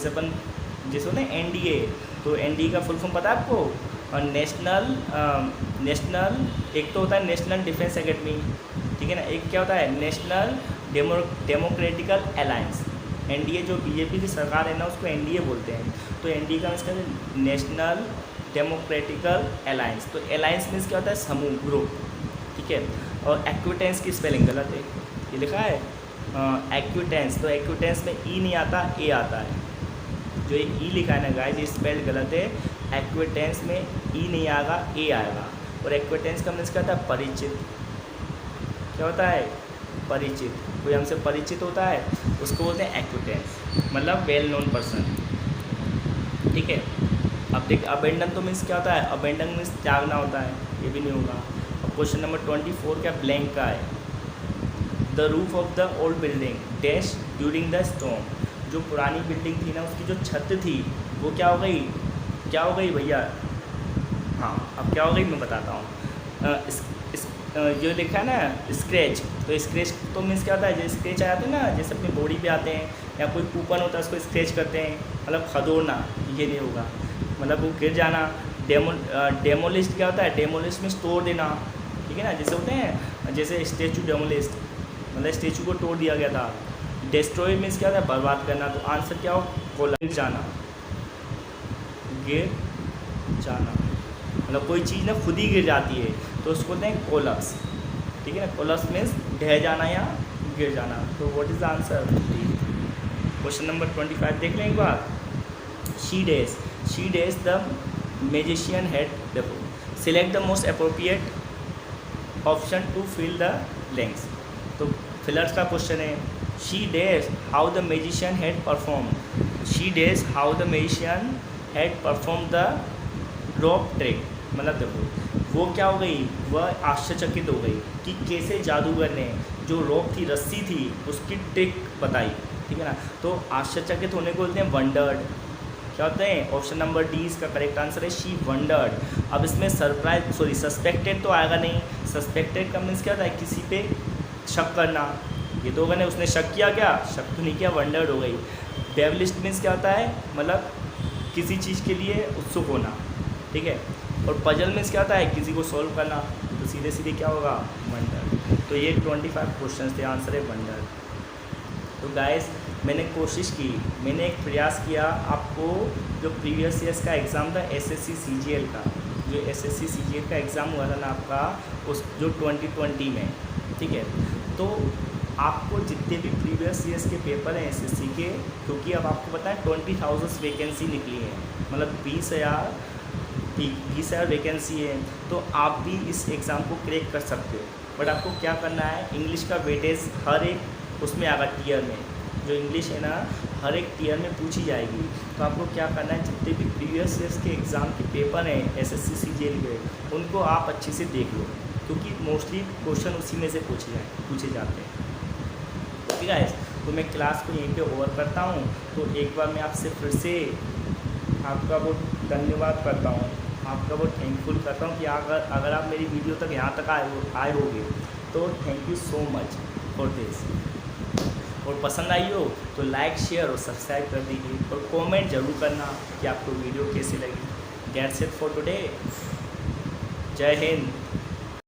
अपन जैसे होते हैं NDA, तो NDA का फुल फॉर्म पता है आपको, और नेशनल एक तो होता है नेशनल डिफेंस एकेडमी, ठीक है ना, एक क्या होता है नेशनल डेमोक्रेटिकल अलायंस। NDA जो BJP की सरकार है ना, उसको NDA बोलते हैं। तो NDA का मीन्स क्या है, नेशनल डेमोक्रेटिकल अलायंस। तो अलायंस मीन्स क्या होता है, समूह, ग्रुप, ठीक है। और एक्विटेंस की स्पेलिंग गलत है, ये लिखा है एक्विटेंस, तो एक्विटेंस में E नहीं आता, A आता है। जो ये E लिखा है ना गाइस, ये स्पेल्ड गलत है। एक्विटेंस में E नहीं आएगा, A आएगा। और एक्विटेंस का मीन्स क्या होता है, परिचित। क्या होता है, परिचित, कोई हमसे परिचित होता है उसको बोलते हैं एक्विटेंस, मतलब वेल नोन पर्सन, ठीक है। अब देख, अबेंडन तो मीन्स क्या होता है, अबेंडन मीन्स त्यागना होता है, ये भी नहीं होगा। अब क्वेश्चन नंबर 24 क्या ब्लैंक का है। The roof of the old building dash during the storm. जो पुरानी बिल्डिंग थी ना, उसकी जो छत थी वो क्या हो गई, क्या हो गई भैया, हाँ अब क्या हो गई मैं बताता हूँ। जो लिखा है ना स्क्रैच, तो स्क्रैच तो मीन्स क्या होता है, जो स्क्रैच आते हैं ना, जैसे अपनी बॉडी पे आते हैं, या कोई कूपन होता है उसको स्क्रैच करते हैं, मतलब खदोड़ना, ये नहीं होगा, मतलब वो गिर जाना। डेमोलिस्ट क्या होता है? डेमोलिस्ट में तोड़ देना, ठीक है ना, जैसे होते हैं, जैसे स्टेचू डेमोलिस्ट, मतलब स्टेचू को तोड़ दिया गया था। डिस्ट्रॉय मीन्स क्या होता है? बर्बाद करना। तो आंसर क्या हो? कोलैप्स जाना, गिर जाना, मतलब कोई चीज़ ना खुद ही गिर जाती है तो उसको बोलते हैं कोलैप्स, ठीक है ना। कोलैप्स मीन्स ढह जाना या गिर जाना। तो what is the answer? Question number 25 देख लें एक बार। She says the magician had, देखो select the most appropriate option to fill the blanks. तो फिलर्स का क्वेश्चन है। She says how the magician had perform, she says how the magician had perform the rope trick, मतलब देखो वो क्या हो गई, वह आश्चर्यचकित हो गई कि कैसे जादूगर ने जो रोप थी, रस्सी थी, उसकी ट्रिक बताई, ठीक है ना। तो आश्चर्यचकित होने को बोलते हैं वंडर्ड। क्या होते हैं? ऑप्शन नंबर डी इसका करेक्ट आंसर है, शी वंडर्ड। अब इसमें सस्पेक्टेड तो आएगा नहीं। सस्पेक्टेड का मीन्स क्या होता है? किसी पे शक करना। ये तो होगा नहीं, उसने शक किया, क्या शक तो नहीं किया, वंडर्ड हो गई। डेवलिस्ट मीन्स क्या होता है? मतलब किसी चीज़ के लिए उत्सुक होना, ठीक है। और पजल मीन्स क्या होता है? किसी को सॉल्व करना। तो सीधे सीधे क्या होगा? वंडर। तो ये 25 क्वेश्चन थे, आंसर है वंडर। तो गाइस मैंने कोशिश की, मैंने एक प्रयास किया आपको जो प्रीवियस ईयर्स का एग्ज़ाम था एसएससी सीजीएल का, जो एसएससी सीजीएल का एग्ज़ाम हुआ था ना आपका, उस जो 2020 में, ठीक है। तो आपको जितने भी प्रीवियस ईयर्स के पेपर हैं एसएससी के, क्योंकि अब आपको पता है 20,000 वैकेंसी निकली है, मतलब 20,000 वैकेंसी है। तो आप भी इस एग्ज़ाम को क्रैक कर सकते हो। बट आपको क्या करना है? इंग्लिश का वेटेज हर एक उसमें आएगा टीयर में, जो इंग्लिश है ना हर एक टीयर में पूछी जाएगी। तो आपको क्या करना है? जितने भी प्रीवियस ईयर्स के एग्ज़ाम के पेपर हैं एसएससी सीजीएल के, उनको आप अच्छे से देख लो, क्योंकि मोस्टली क्वेश्चन उसी में से पूछे जाते हैं। ठीक है, तो मैं क्लास को यहीं पे ओवर करता हूँ। तो एक बार मैं आपसे फिर से आपका बहुत धन्यवाद करता हूँ, आपका बहुत थैंकफुल करता हूँ कि अगर आप मेरी वीडियो तक यहाँ तक आए होगे, तो thank you so much for this. और पसंद आई हो तो लाइक, शेयर और सब्सक्राइब कर दीजिए, और कमेंट ज़रूर करना कि आपको वीडियो कैसी लगी। That's it for today. जय हिंद।